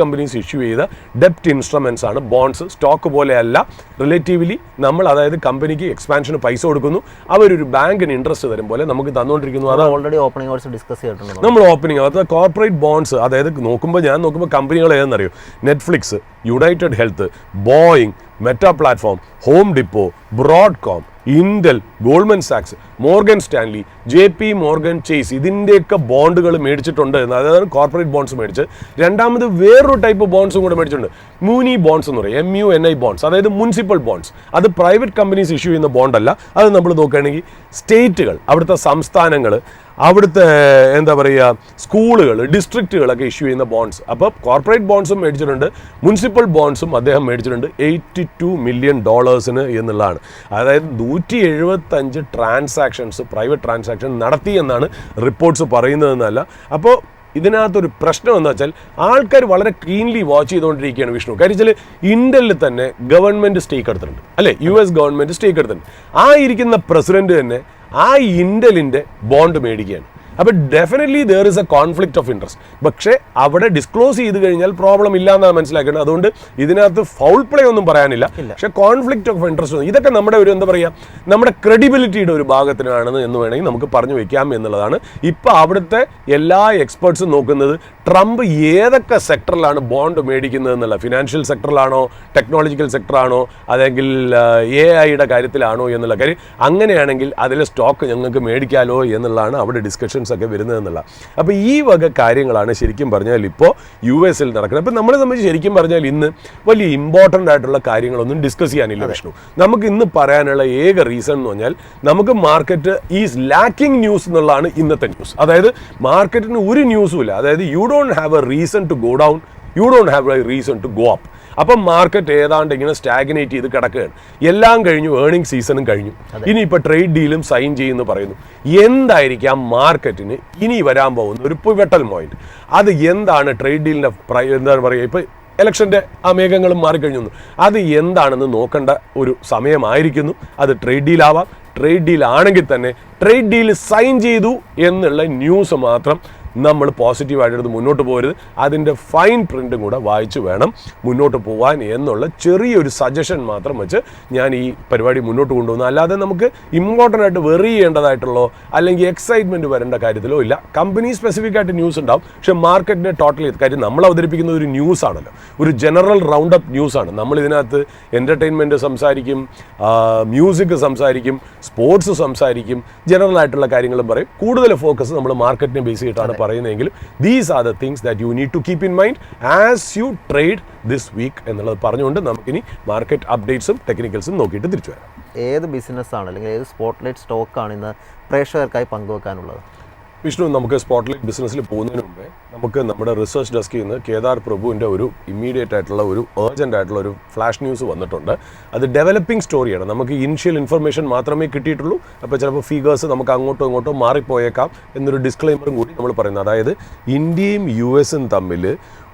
companies issue ചെയ്ത ഡെപ്റ്റ് ഇൻസ്ട്രുമെൻറ്റ്സ് ആണ് ബോണ്ട്സ്. സ്റ്റോക്ക് പോലെയല്ല, റിലേറ്റീവ്ലി നമ്മൾ അതായത് കമ്പനിക്ക് എക്സ്പാൻഷന് പൈസ കൊടുക്കുന്നു, അവരൊരു ബാങ്കിന് ഇൻട്രസ്റ്റ് തരും പോലെ നമുക്ക് തന്നുകൊണ്ടിരിക്കുന്നു. അതാണ് ഓൾറെഡി ഓപ്പണിംഗ് അവേഴ്സ് ഡിസ്കസ് ചെയ്തിട്ടുണ്ട് നമ്മൾ. ഓപ്പണിംഗ് അത് കോർപ്പറേറ്റ് ബോണ്ട്സ്, അതായത് ഞാൻ നോക്കുമ്പോൾ കമ്പനികൾ ഏതെന്നറിയോ, Netflix, United Health, Boeing, Meta Platform, Home Depot, Broadcom, Intel, Goldman സാക്സ്, Morgan Stanley, JP Morgan Chase, ഇതിൻ്റെയൊക്കെ ബോണ്ടുകൾ മേടിച്ചിട്ടുണ്ട്. അതായത് കോർപ്പറേറ്റ് ബോണ്ട്സ് മേടിച്ച്. രണ്ടാമത് വേറൊരു ടൈപ്പ് ബോണ്ട്സും കൂടെ മേടിച്ചിട്ടുണ്ട്, MUNI ബോണ്ട്സ് എന്ന് പറയും, MUNI ബോണ്ട്സ്, അതായത് മുനിസിപ്പൽ ബോണ്ട്സ്. അത് പ്രൈവറ്റ് കമ്പനീസ് ഇഷ്യൂ ചെയ്യുന്ന ബോണ്ടല്ല. അത് നമ്മൾ നോക്കുകയാണെങ്കിൽ സ്റ്റേറ്റുകൾ, അവിടുത്തെ സംസ്ഥാനങ്ങൾ, അവിടുത്തെ എന്താ പറയുക സ്കൂളുകൾ, ഡിസ്ട്രിക്റ്റുകളൊക്കെ ഇഷ്യൂ ചെയ്യുന്ന ബോണ്ട്സ്. അപ്പോൾ കോർപ്പറേറ്റ് ബോണ്ട്സും മേടിച്ചിട്ടുണ്ട്, മുനിസിപ്പൽ ബോണ്ട്സും അദ്ദേഹം മേടിച്ചിട്ടുണ്ട് $82 മില്യൺ എന്നുള്ളതാണ്. അതായത് 175 ട്രാൻസാക്ഷൻസ്, പ്രൈവറ്റ് ട്രാൻസാക്ഷൻ നടത്തി എന്നാണ് റിപ്പോർട്ട്സ് പറയുന്നതെന്നല്ല. അപ്പോൾ ഇതിനകത്തൊരു പ്രശ്നം എന്ന് വെച്ചാൽ ആൾക്കാർ വളരെ ക്ലീൻലി വാച്ച് ചെയ്തുകൊണ്ടിരിക്കുകയാണ് വിഷ്ണു. കാര്യം വെച്ചാൽ ഇന്ത്യയിൽ തന്നെ ഗവൺമെൻറ് സ്റ്റേക്ക് എടുത്തിട്ടുണ്ട് അല്ലേ, US ഗവൺമെൻറ് സ്റ്റേക്ക് എടുത്തിട്ടുണ്ട്. ആ ഇരിക്കുന്ന പ്രസിഡന്റ് തന്നെ ആ ഇന്റലിൻ്റെ ബോണ്ട് മേടിക്കുകയാണ്. അപ്പോൾ definitely there is A conflict of interest. പക്ഷേ അവിടെ ഡിസ്ക്ലോസ് ചെയ്ത് കഴിഞ്ഞാൽ പ്രോബ്ലം ഇല്ല എന്നാണ് മനസ്സിലാക്കേണ്ടത്. അതുകൊണ്ട് ഇതിനകത്ത് ഫൗൾ പ്ലേ ഒന്നും പറയാനില്ല. പക്ഷേ കോൺഫ്ലിക്റ്റ് ഓഫ് ഇൻട്രസ്റ്റ് ഇതൊക്കെ നമ്മുടെ ഒരു എന്താ പറയുക, നമ്മുടെ ക്രെഡിബിലിറ്റിയുടെ ഒരു ഭാഗത്തിനാണെന്ന് എന്ന് വേണമെങ്കിൽ നമുക്ക് പറഞ്ഞു വയ്ക്കാം എന്നുള്ളതാണ്. ഇപ്പോൾ അവിടുത്തെ എല്ലാ എക്സ്പേർട്സും നോക്കുന്നത് ട്രംപ് ഏതൊക്കെ സെക്ടറിലാണ് ബോണ്ട് മേടിക്കുന്നത് എന്നുള്ള. ഫിനാൻഷ്യൽ സെക്ടറിലാണോ, ടെക്നോളജിക്കൽ സെക്ടറാണോ, അല്ലെങ്കിൽ AI കാര്യത്തിലാണോ എന്നുള്ള കാര്യം. അങ്ങനെയാണെങ്കിൽ അതിലെ സ്റ്റോക്ക് ഞങ്ങൾക്ക് മേടിക്കാലോ എന്നുള്ളതാണ് അവിടെ ഡിസ്കഷൻസ് ഒക്കെ വരുന്നതെന്നുള്ള. അപ്പോൾ ഈ വക കാര്യങ്ങളാണ് ശരിക്കും പറഞ്ഞാൽ ഇപ്പോൾ US-ൽ നടക്കുന്നത്. അപ്പോൾ നമ്മളെ സംബന്ധിച്ച് ശരിക്കും പറഞ്ഞാൽ ഇന്ന് വലിയ ഇമ്പോർട്ടൻ്റ് ആയിട്ടുള്ള കാര്യങ്ങളൊന്നും ഡിസ്കസ് ചെയ്യാനില്ല വിഷ്ണു. നമുക്ക് ഇന്ന് പറയാനുള്ള ഏക റീസൺ എന്ന് പറഞ്ഞാൽ നമുക്ക് മാർക്കറ്റ് ഈസ് ലാക്കിംഗ് ന്യൂസ് എന്നുള്ളതാണ് ഇന്നത്തെ ന്യൂസ്. അതായത് മാർക്കറ്റിന് ഒരു ന്യൂസും ഇല്ല. അതായത് you don't have a reason to go down, you don't have a reason to go up. അപ്പം മാർക്കറ്റ് ഏതാണ്ട് ഇങ്ങനെ സ്റ്റാഗ്നേറ്റ് ചെയ്ത് കിടക്കുകയാണ്. എല്ലാം കഴിഞ്ഞു, ഏർണിംഗ് സീസണും കഴിഞ്ഞു. ഇനിയിപ്പോൾ ട്രേഡ് ഡീലും സൈൻ ചെയ്യുമെന്ന് പറയുന്നു. എന്തായിരിക്കാം മാർക്കറ്റിന് ഇനി വരാൻ പോകുന്ന ഒരു പിവറ്റൽ പോയിന്റ്? അത് എന്താണ്? ട്രേഡ് ഡീലിൻ്റെ എന്താണ് പറയുക, ഇപ്പോൾ ഇലക്ഷൻ്റെ ആ മേഘങ്ങളും മാറിക്കഴിഞ്ഞു. അത് എന്താണെന്ന് നോക്കേണ്ട ഒരു സമയമായിരിക്കുന്നു. അത് ട്രേഡ് ഡീലാവാം. ട്രേഡ് ഡീൽ ആണെങ്കിൽ തന്നെ ട്രേഡ് ഡീൽ സൈൻ ചെയ്തു എന്നുള്ള ന്യൂസ് മാത്രം നമ്മൾ പോസിറ്റീവായിട്ടെടുത്ത് മുന്നോട്ട് പോകരുത്. അതിൻ്റെ ഫൈൻ പ്രിൻറ്റും കൂടെ വായിച്ച് വേണം മുന്നോട്ട് പോകാൻ എന്നുള്ള ചെറിയൊരു സജഷൻ മാത്രം വെച്ച് ഞാൻ ഈ പരിപാടി മുന്നോട്ട് കൊണ്ടുപോകുന്നു. അല്ലാതെ നമുക്ക് ഇമ്പോർട്ടൻ്റ് ആയിട്ട് വെറി ചെയ്യേണ്ടതായിട്ടുള്ളോ അല്ലെങ്കിൽ എക്സൈറ്റ്മെൻറ്റ് വരേണ്ട കാര്യത്തിലോ ഇല്ല. കമ്പനി സ്പെസിഫിക് ആയിട്ട് ന്യൂസ് ഉണ്ടാവും, പക്ഷേ മാർക്കറ്റിനെ ടോട്ടലി കാര്യം നമ്മൾ അവതരിപ്പിക്കുന്ന ഒരു ന്യൂസ് ആണല്ലോ, ഒരു ജനറൽ റൗണ്ട് അപ്പ് ന്യൂസാണ്. നമ്മളിതിനകത്ത് എൻ്റർടൈൻമെൻറ്റ് സംസാരിക്കും, മ്യൂസിക് സംസാരിക്കും, സ്പോർട്സ് സംസാരിക്കും, ജനറൽ ആയിട്ടുള്ള കാര്യങ്ങളും പറയും. കൂടുതൽ ഫോക്കസ് നമ്മൾ മാർക്കറ്റിനെ ബേസ് ചെയ്തിട്ടാണ് പറയുന്നതെങ്കിലും these are the things that you need to keep in mind as you trade this week എന്നുള്ളത് പറഞ്ഞുകൊണ്ട് നമുക്കിനി മാർക്കറ്റ് അപ്ഡേറ്റ്സും ടെക്നിക്കൽസും നോക്കിയിട്ട് തിരിച്ചു വരാം. ഏത് ബിസിനസ്സാണ് അല്ലെങ്കിൽ ഏത് സ്പോട്ട്ലൈറ്റ് സ്റ്റോക്കാണ് ഇന്ന് പ്രേക്ഷകർക്കായി പങ്കുവെക്കാനുള്ളത്? വിഷ്ണു, നമുക്ക് സ്പോട്ട്ലൈറ്റ് ബിസിനസ്സിൽ പോകുന്നതിന് മുമ്പേ നമുക്ക് നമ്മുടെ റിസർച്ച് ഡെസ്കിൽ നിന്ന് കേദാർ പ്രഭുവിൻ്റെ ഒരു ഇമ്മീഡിയറ്റ് ആയിട്ടുള്ള ഒരു അർജൻ്റ് ആയിട്ടുള്ള ഒരു ഫ്ലാഷ് ന്യൂസ് വന്നിട്ടുണ്ട്. അത് ഡെവലപ്പിംഗ് സ്റ്റോറിയാണ്. നമുക്ക് ഇനിഷ്യൽ ഇൻഫർമേഷൻ മാത്രമേ കിട്ടിയിട്ടുള്ളൂ. അപ്പോൾ ചിലപ്പോൾ ഫിഗേഴ്സ് നമുക്ക് അങ്ങോട്ടോ ഇങ്ങോട്ടോ മാറിപ്പോയേക്കാം എന്നൊരു ഡിസ്ക്ലെയിമറും കൂടി നമ്മൾ പറയുന്നത്. അതായത് ഇന്ത്യയും US-ഉം തമ്മിൽ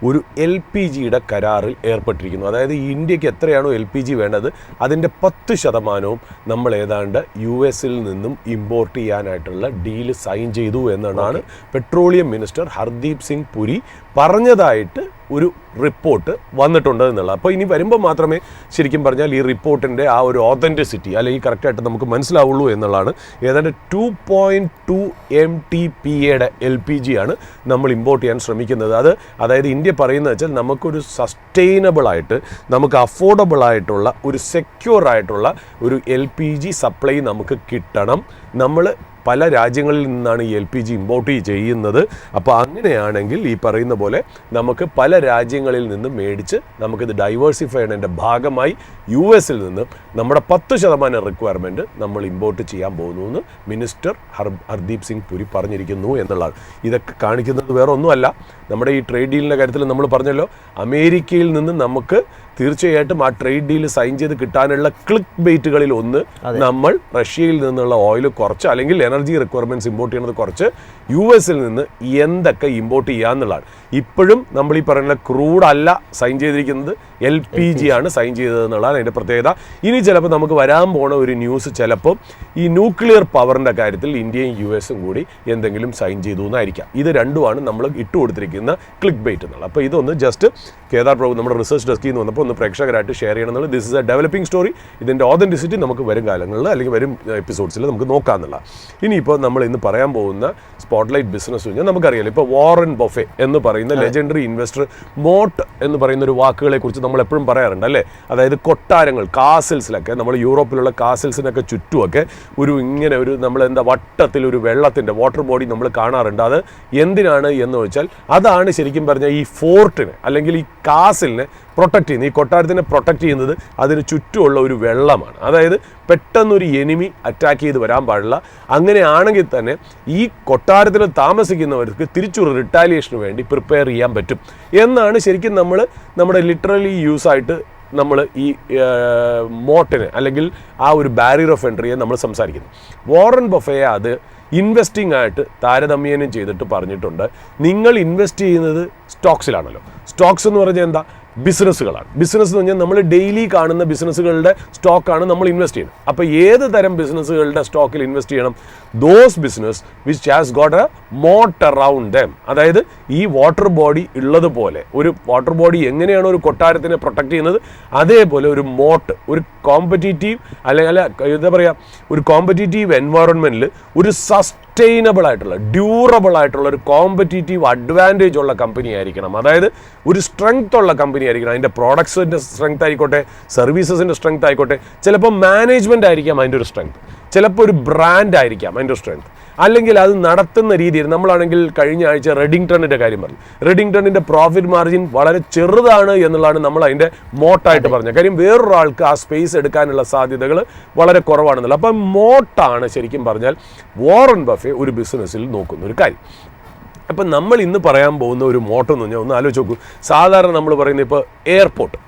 ഒരു LPGയുടെ കരാറിൽ ഏർപ്പെട്ടിരിക്കുന്നു. അതായത് ഇന്ത്യക്ക് എത്രയാണോ LPG വേണ്ടത് അതിൻ്റെ 10% നമ്മൾ ഏതാണ്ട് US-ൽ നിന്നും ഇമ്പോർട്ട് ചെയ്യാനായിട്ടുള്ള ഡീല് സൈൻ ചെയ്തു എന്നാണ് പെട്രോളിയം മിനിസ്റ്റർ ഹർദീപ് സിംഗ് പുരി പറഞ്ഞതായിട്ട് ഒരു റിപ്പോർട്ട് വന്നിട്ടുണ്ട് എന്നുള്ളത്. അപ്പോൾ ഇനി വരുമ്പോൾ മാത്രമേ ശരിക്കും പറഞ്ഞാൽ ഈ റിപ്പോർട്ടിൻ്റെ ആ ഒരു ഓതൻറ്റിസിറ്റി അല്ലെങ്കിൽ കറക്റ്റായിട്ട് നമുക്ക് മനസ്സിലാവുള്ളൂ എന്നുള്ളതാണ്. ഏതാണ്ട് 2.2 MTPA LPG ആണ് നമ്മൾ ഇമ്പോർട്ട് ചെയ്യാൻ ശ്രമിക്കുന്നത്. അതായത് ഇന്ത്യ പറയുന്നത് വെച്ചാൽ നമുക്കൊരു സസ്റ്റൈനബിൾ ആയിട്ട്, നമുക്ക് അഫോർഡബിൾ ആയിട്ടുള്ള, ഒരു സെക്യൂർ ആയിട്ടുള്ള ഒരു LPG സപ്ലൈ നമുക്ക് കിട്ടണം. നമ്മൾ പല രാജ്യങ്ങളിൽ നിന്നാണ് ഈ LPG ഇമ്പോർട്ട് ചെയ്യുന്നത്. അപ്പോൾ അങ്ങനെയാണെങ്കിൽ ഈ പറയുന്ന പോലെ നമുക്ക് പല രാജ്യങ്ങളിൽ നിന്ന് മേടിച്ച് നമുക്കിത് ഡൈവേഴ്സിഫൈ ചെയ്യുന്നതിൻ്റെ ഭാഗമായി US-ൽ നിന്ന് നമ്മുടെ 10% റിക്വയർമെൻറ്റ് നമ്മൾ ഇമ്പോർട്ട് ചെയ്യാൻ പോകുന്നു എന്ന് മിനിസ്റ്റർ ഹർദീപ് സിംഗ് പുരി പറഞ്ഞിരിക്കുന്നു എന്നുള്ളതാണ്. ഇതൊക്കെ കാണിക്കുന്നത് വേറെ ഒന്നുമല്ല, നമ്മുടെ ഈ ട്രേഡ് ഡീലിൻ്റെ കാര്യത്തിൽ നമ്മൾ പറഞ്ഞല്ലോ, അമേരിക്കയിൽ നിന്ന് നമുക്ക് തീർച്ചയായിട്ടും ആ ട്രേഡ് ഡീൽ സൈൻ ചെയ്ത് കിട്ടാനുള്ള ക്ലിക്ക് ബെയ്റ്റുകളിൽ ഒന്ന് നമ്മൾ റഷ്യയിൽ നിന്നുള്ള ഓയിൽ കുറച്ച്, അല്ലെങ്കിൽ എനർജി റിക്വയർമെൻറ്റ്സ് ഇമ്പോർട്ട് ചെയ്യുന്നത് കുറച്ച് US-ൽ നിന്ന് എന്തൊക്കെ ഇമ്പോർട്ട് ചെയ്യാന്നുള്ളതാണ്. ഇപ്പോഴും നമ്മൾ ഈ പറയുന്ന ക്രൂഡ് അല്ല സൈൻ ചെയ്തിരിക്കുന്നത്, LPG ആണ് സൈൻ ചെയ്തത് എന്നുള്ളതാണ് അതിൻ്റെ പ്രത്യേകത. ഇനി ചിലപ്പോൾ നമുക്ക് വരാൻ പോണ ഒരു ന്യൂസ് ചിലപ്പോൾ ഈ ന്യൂക്ലിയർ പവറിൻ്റെ കാര്യത്തിൽ ഇന്ത്യയും US-ഉം കൂടി എന്തെങ്കിലും സൈൻ ചെയ്തു എന്നായിരിക്കാം. ഇത് രണ്ടുമാണ് നമ്മൾ ഇട്ടുകൊടുത്തിരിക്കുന്ന ക്ലിക്ക് ബെയ്റ്റ് എന്നുള്ളത്. അപ്പോൾ ഇതൊന്ന് ജസ്റ്റ് കേദാർ പ്രഭു നമ്മുടെ റിസർച്ച് ഡെസ്കിൽ നിന്ന് വന്നപ്പോൾ ഒന്ന് പ്രേക്ഷകരായിട്ട് ഷെയർ ചെയ്യണം എന്നുള്ളത്. This is A developing story. ഇതിൻ്റെ ഓതൻറ്റിസിറ്റി നമുക്ക് വരും കാലങ്ങളിൽ അല്ലെങ്കിൽ വരും എപ്പിസോഡ്സിൽ നമുക്ക് നോക്കാമെന്നുള്ള. ഇനിയിപ്പോൾ നമ്മൾ ഇന്ന് പറയാൻ പോകുന്ന സ്പോട്ട്ലൈറ്റ് ബിസിനസ് കഴിഞ്ഞാൽ നമുക്കറിയാലോ, ഇപ്പോൾ വാറൻ ബൊഫെ എന്ന് പറയുന്ന ലെജൻഡറി ഇൻവെസ്റ്റർ, മോട്ട് എന്ന് പറയുന്ന ഒരു വാക്കുകളെ കുറിച്ച് നമ്മൾ എപ്പോഴും പറയാറുണ്ട് അല്ലേ. അതായത് കൊട്ടാരങ്ങൾ, കാസിൽസിലൊക്കെ, നമ്മൾ യൂറോപ്പിലുള്ള കാസിൽസിനൊക്കെ ചുറ്റുമൊക്കെ ഇങ്ങനെ ഒരു നമ്മളെന്താ വട്ടത്തിൽ ഒരു വെള്ളത്തിൻ്റെ വാട്ടർ ബോഡി നമ്മൾ കാണാറുണ്ട്. അത് എന്തിനാണ് എന്ന് വെച്ചാൽ അതാണ് ശരിക്കും പറഞ്ഞാൽ ഈ ഫോർട്ടിനെ അല്ലെങ്കിൽ ഈ കാസിലിനെ പ്രൊട്ടക്റ്റ് ചെയ്യുന്നത്, ഈ കൊട്ടാരത്തിനെ പ്രൊട്ടക്റ്റ് ചെയ്യുന്നത് അതിന് ചുറ്റുമുള്ള ഒരു വെള്ളമാണ്. അതായത് പെട്ടെന്നൊരു എനിമി അറ്റാക്ക് ചെയ്ത് വരാൻ പാടില്ല. അങ്ങനെയാണെങ്കിൽ തന്നെ ഈ കൊട്ടാരത്തിൽ താമസിക്കുന്നവർക്ക് തിരിച്ചൊരു റിട്ടാലിയേഷന് വേണ്ടി പ്രിപ്പയർ ചെയ്യാൻ പറ്റും എന്നാണ് ശരിക്കും നമ്മുടെ ലിറ്ററലി യൂസായിട്ട് നമ്മൾ ഈ മോട്ടിനെ അല്ലെങ്കിൽ ആ ഒരു ബാരിയർ ഓഫ് എൻട്രിയെ നമ്മൾ സംസാരിക്കുന്നു. വാറൻ ബൊഫയെ അത് ഇൻവെസ്റ്റിംഗ് ആയിട്ട് താരതമ്യേനം ചെയ്തിട്ട് പറഞ്ഞിട്ടുണ്ട്, നിങ്ങൾ ഇൻവെസ്റ്റ് ചെയ്യുന്നത് സ്റ്റോക്സിലാണല്ലോ. സ്റ്റോക്സ് എന്ന് പറഞ്ഞാൽ എന്താ? ബിസിനസ്സുകളാണ്. ബിസിനസ് എന്ന് പറഞ്ഞാൽ നമ്മൾ ഡെയിലി കാണുന്ന ബിസിനസ്സുകളുടെ സ്റ്റോക്കാണ് നമ്മൾ ഇൻവെസ്റ്റ് ചെയ്യുന്നത്. അപ്പോൾ ഏത് തരം ബിസിനസ്സുകളുടെ സ്റ്റോക്കിൽ ഇൻവെസ്റ്റ് ചെയ്യണം? Those business which has got A mote around dum. അതായത് ഈ വാട്ടർ ബോഡി ഉള്ളതുപോലെ, ഒരു വാട്ടർ ബോഡി എങ്ങനെയാണ് ഒരു കൊട്ടാരത്തിനെ പ്രൊട്ടക്റ്റ് ചെയ്യുന്നത്, അതേപോലെ ഒരു മോട്ട്, ഒരു കോമ്പറ്റീറ്റീവ് അല്ലെങ്കിൽ എന്താ പറയുക, ഒരു കോമ്പറ്റീറ്റീവ് എൻവയറൺമെൻറ്റിൽ ഒരു സസ്റ്റൈനബിൾ ആയിട്ടുള്ള, ഡ്യൂറബിൾ ആയിട്ടുള്ള ഒരു കോമ്പറ്റീറ്റീവ് അഡ്വാൻറ്റേജ് ഉള്ള കമ്പനി ആയിരിക്കണം. അതായത് ഒരു സ്ട്രെങ്ത് ഉള്ള കമ്പനി ആയിരിക്കണം. അതിൻ്റെ പ്രോഡക്ട്സിൻ്റെ സ്ട്രെങ്ത് ആയിക്കോട്ടെ, സർവീസസിൻ്റെ സ്ട്രെങ്ത് ആയിക്കോട്ടെ, ചിലപ്പോൾ മാനേജ്മെൻ്റ് ആയിരിക്കാം അതിൻ്റെ ഒരു സ്ട്രെങ്ത്, ചിലപ്പോൾ ഒരു ബ്രാൻഡ് ആയിരിക്കാം അതിൻ്റെ ഒരു സ്ട്രെങ്ത്, അല്ലെങ്കിൽ അത് നടത്തുന്ന രീതിയിൽ. നമ്മളാണെങ്കിൽ കഴിഞ്ഞ ആഴ്ച റെഡിങ്ടണിൻ്റെ കാര്യം പറഞ്ഞു. റെഡിങ്ടണിൻ്റെ പ്രോഫിറ്റ് മാർജിൻ വളരെ ചെറുതാണ് എന്നുള്ളതാണ് നമ്മൾ അതിൻ്റെ മോട്ടായിട്ട് പറഞ്ഞത്. കാര്യം വേറൊരാൾക്ക് ആ സ്പേസ് എടുക്കാനുള്ള സാധ്യതകൾ വളരെ കുറവാണെന്നുള്ളത്. അപ്പം മോട്ടാണ് ശരിക്കും പറഞ്ഞാൽ വാറൻ ബഫെ ഒരു ബിസിനസ്സിൽ നോക്കുന്ന ഒരു കാര്യം. അപ്പം നമ്മൾ ഇന്ന് പറയാൻ പോകുന്ന ഒരു മോട്ടോ എന്ന് പറഞ്ഞാൽ ഒന്ന് ആലോചിച്ച് നോക്കൂ. സാധാരണ നമ്മൾ പറയുന്നത് ഇപ്പോൾ എയർപോർട്ട്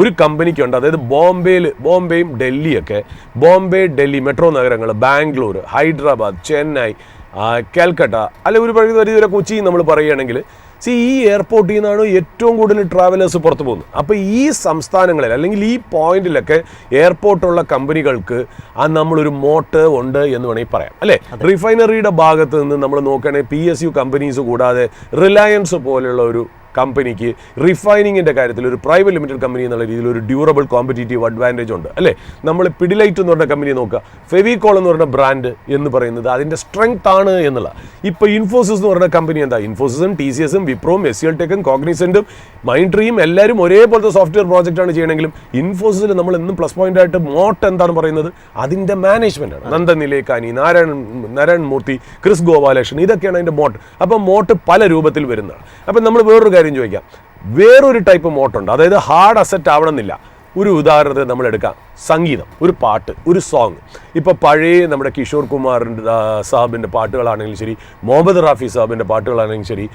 ഒരു കമ്പനിക്കുണ്ട്. അതായത് ബോംബെയും ഡൽഹിയൊക്കെ, ബോംബെ, ഡൽഹി മെട്രോ നഗരങ്ങൾ, ബാംഗ്ലൂർ, ഹൈദരാബാദ്, ചെന്നൈ, കാൽക്കട്ട, അല്ലെ ഒരു പരിധിവരെ കൊച്ചി നമ്മൾ പറയുകയാണെങ്കിൽ, ഈ എയർപോർട്ടിൽ നിന്നാണ് ഏറ്റവും കൂടുതൽ ട്രാവലേഴ്സ് പുറത്തു പോകുന്നത്. അപ്പോൾ ഈ സംസ്ഥാനങ്ങളിൽ അല്ലെങ്കിൽ ഈ പോയിന്റിലൊക്കെ എയർപോർട്ടുള്ള കമ്പനികൾക്ക് നമ്മളൊരു മോട്ട് ഉണ്ട് എന്ന് വേണമെങ്കിൽ പറയാം അല്ലേ. റിഫൈനറിയുടെ ഭാഗത്ത് നിന്ന് നമ്മൾ നോക്കുകയാണെങ്കിൽ PSU കമ്പനീസ് കൂടാതെ റിലയൻസ് പോലെയുള്ള ഒരു കമ്പനിക്ക് റിഫൈനിങ്ങിൻ്റെ കാര്യത്തിൽ ഒരു പ്രൈവറ്റ് ലിമിറ്റഡ് കമ്പനി എന്നുള്ള രീതിയിൽ ഒരു ഡ്യൂറബിൾ കോമ്പറ്റീറ്റീവ് അഡ്വാൻറ്റേജ് ഉണ്ട് അല്ലേ. നമ്മൾ പിഡിലൈറ്റ് എന്ന് പറഞ്ഞ കമ്പനി നോക്കുക, ഫെവിക്കോൾ എന്ന് പറഞ്ഞ ബ്രാൻഡ് എന്ന് പറയുന്നത് അതിൻ്റെ സ്ട്രെങ്ത് ആണ് എന്നുള്ള. ഇപ്പോൾ ഇൻഫോസിസ് എന്ന് പറഞ്ഞ കമ്പനി എന്താ? ഇൻഫോസിസും TCSും വിപ്രോയും SCL ടെക്കും കോഗ്നിസെൻറ്റും മൈൻഡ്ട്രീയും എല്ലാവരും ഒരേപോലത്തെ സോഫ്റ്റ്വെയർ പ്രോജക്റ്റാണ് ചെയ്യണമെങ്കിലും ഇൻഫോസിസിൽ നമ്മൾ എന്നും പ്ലസ് പോയിന്റ് ആയിട്ട് മോട്ട് എന്താണ് പറയുന്നത്? അതിൻ്റെ മാനേജ്മെൻ്റ് ആണ്. നന്ദൻ നിലേക്കാനി, നാരായൺ മൂർത്തി, ക്രിസ് ഗോപാലകൃഷ്ണൻ, ഇതൊക്കെയാണ് അതിൻ്റെ മോട്ട്. അപ്പം മോട്ട് പല രൂപത്തിൽ വരുന്നതാണ്. അപ്പം നമ്മൾ വേറൊരു കാര്യം ചോദിക്കാം, വേറൊരു ടൈപ്പ് മോട്ടുണ്ട്. അതായത് ഹാർഡ് അസറ്റ് ആവണമെന്നില്ല. ഒരു ഉദാഹരണത്തിന് നമ്മൾ എടുക്കാം, സംഗീതം, ഒരു പാട്ട്, ഒരു സോങ്. ഇപ്പോൾ പഴയ നമ്മുടെ കിഷോർ കുമാറിൻ്റെ സാഹിബിൻ്റെ പാട്ടുകളാണെങ്കിലും ശരി, മുഹമ്മദ് റാഫി സാഹിബിൻ്റെ പാട്ടുകളാണെങ്കിലും ശരി,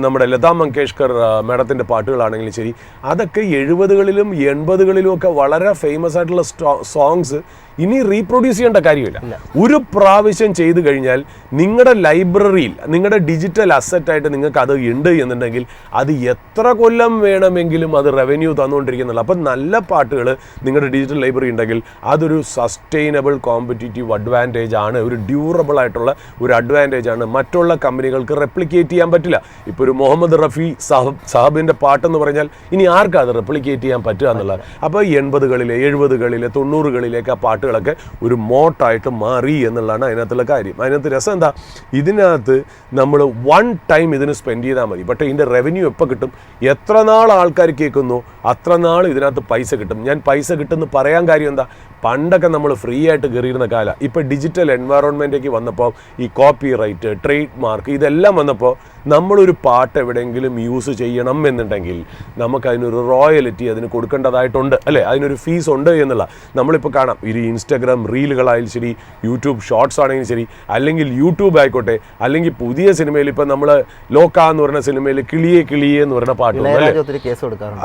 നമ്മുടെ ലതാ മങ്കേഷ്കർ മാഡത്തിൻ്റെ പാട്ടുകളാണെങ്കിലും ശരി, അതൊക്കെ 70കളിലും 80കളിലും ഒക്കെ വളരെ ഫേമസ് ആയിട്ടുള്ള സോങ്സ് ഇനി റീപ്രൊഡ്യൂസ് ചെയ്യേണ്ട കാര്യമില്ല. ഒരു പ്രാവശ്യം ചെയ്തു കഴിഞ്ഞാൽ നിങ്ങളുടെ ലൈബ്രറിയിൽ, നിങ്ങളുടെ ഡിജിറ്റൽ അസറ്റായിട്ട് നിങ്ങൾക്ക് അത് ഉണ്ട് എന്നുണ്ടെങ്കിൽ അത് എത്ര കൊല്ലം വേണമെങ്കിലും അത് റവന്യൂ തന്നുകൊണ്ടിരിക്കുന്നുള്ളൂ. അപ്പം നല്ല പാട്ടുകൾ നിങ്ങളുടെ ഡിജിറ്റൽ ലൈബ്രറി ഉണ്ടെങ്കിൽ അതൊരു സസ്റ്റൈനബിൾ കോമ്പറ്റീറ്റീവ് അഡ്വാൻറ്റേജ് ആണ്, ഒരു ഡ്യൂറബിൾ ആയിട്ടുള്ള ഒരു അഡ്വാൻറ്റേജ് ആണ്. മറ്റുള്ള കമ്പനികൾക്ക് റെപ്ലിക്കേറ്റ് ചെയ്യാൻ പറ്റില്ല. ഇപ്പോൾ ഒരു മുഹമ്മദ് റഫി സാഹിബിൻ്റെ പാട്ടെന്ന് പറഞ്ഞാൽ ഇനി ആർക്കും അത് റെപ്ലിക്കേറ്റ് ചെയ്യാൻ പറ്റുക എന്നുള്ളത്. അപ്പോൾ 80കളിലെ 70കളിലെ 90കളിലേക്ക് ആ പാട്ടുകളൊക്കെ ഒരു മോട്ടായിട്ട് മാറി എന്നുള്ളതാണ് അതിനകത്തുള്ള കാര്യം. അതിനകത്ത് രസം എന്താ, ഇതിനകത്ത് നമ്മൾ വൺ ടൈം ഇതിന് സ്പെൻഡ് ചെയ്താൽ മതി. പക്ഷേ ഇതിൻ്റെ റവന്യൂ എപ്പോൾ കിട്ടും? എത്ര നാൾ ആൾക്കാർ കേൾക്കുന്നു അത്ര നാൾ ഇതിനകത്ത് പൈസ കിട്ടും. ഞാൻ പൈസ കിട്ടുമെന്ന് പറയാൻ കാര്യം എന്താ, പണ്ടൊക്കെ നമ്മൾ ഫ്രീ ആയിട്ട് കയറിയിരുന്ന കാലം ഇപ്പോൾ ഡിജിറ്റൽ എൻവയറോൺമെൻറ്റേക്ക് വന്നപ്പോൾ ഈ കോപ്പി റൈറ്റ്, ട്രേഡ് മാർക്ക് ഇതെല്ലാം വന്നപ്പോൾ നമ്മളൊരു പാട്ട് എവിടെയെങ്കിലും യൂസ് ചെയ്യണം എന്നുണ്ടെങ്കിൽ നമുക്കതിനൊരു റോയലിറ്റി അതിന് കൊടുക്കേണ്ടതായിട്ടുണ്ട്, അല്ലേ? അതിനൊരു ഫീസ് ഉണ്ട് എന്നുള്ള നമ്മളിപ്പോൾ കാണാം. ഈ ഇൻസ്റ്റാഗ്രാം റീലുകളായാലും ശരി, യൂട്യൂബ് ഷോർട്സ് ആണെങ്കിലും ശരി, അല്ലെങ്കിൽ യൂട്യൂബ് ആയിക്കോട്ടെ, അല്ലെങ്കിൽ പുതിയ സിനിമയിൽ ഇപ്പോൾ നമ്മൾ ലോക്ക എന്ന് പറയുന്ന സിനിമയിൽ കിളിയെ കിളിയെ എന്ന് പറയുന്ന പാട്ടുണ്ട്,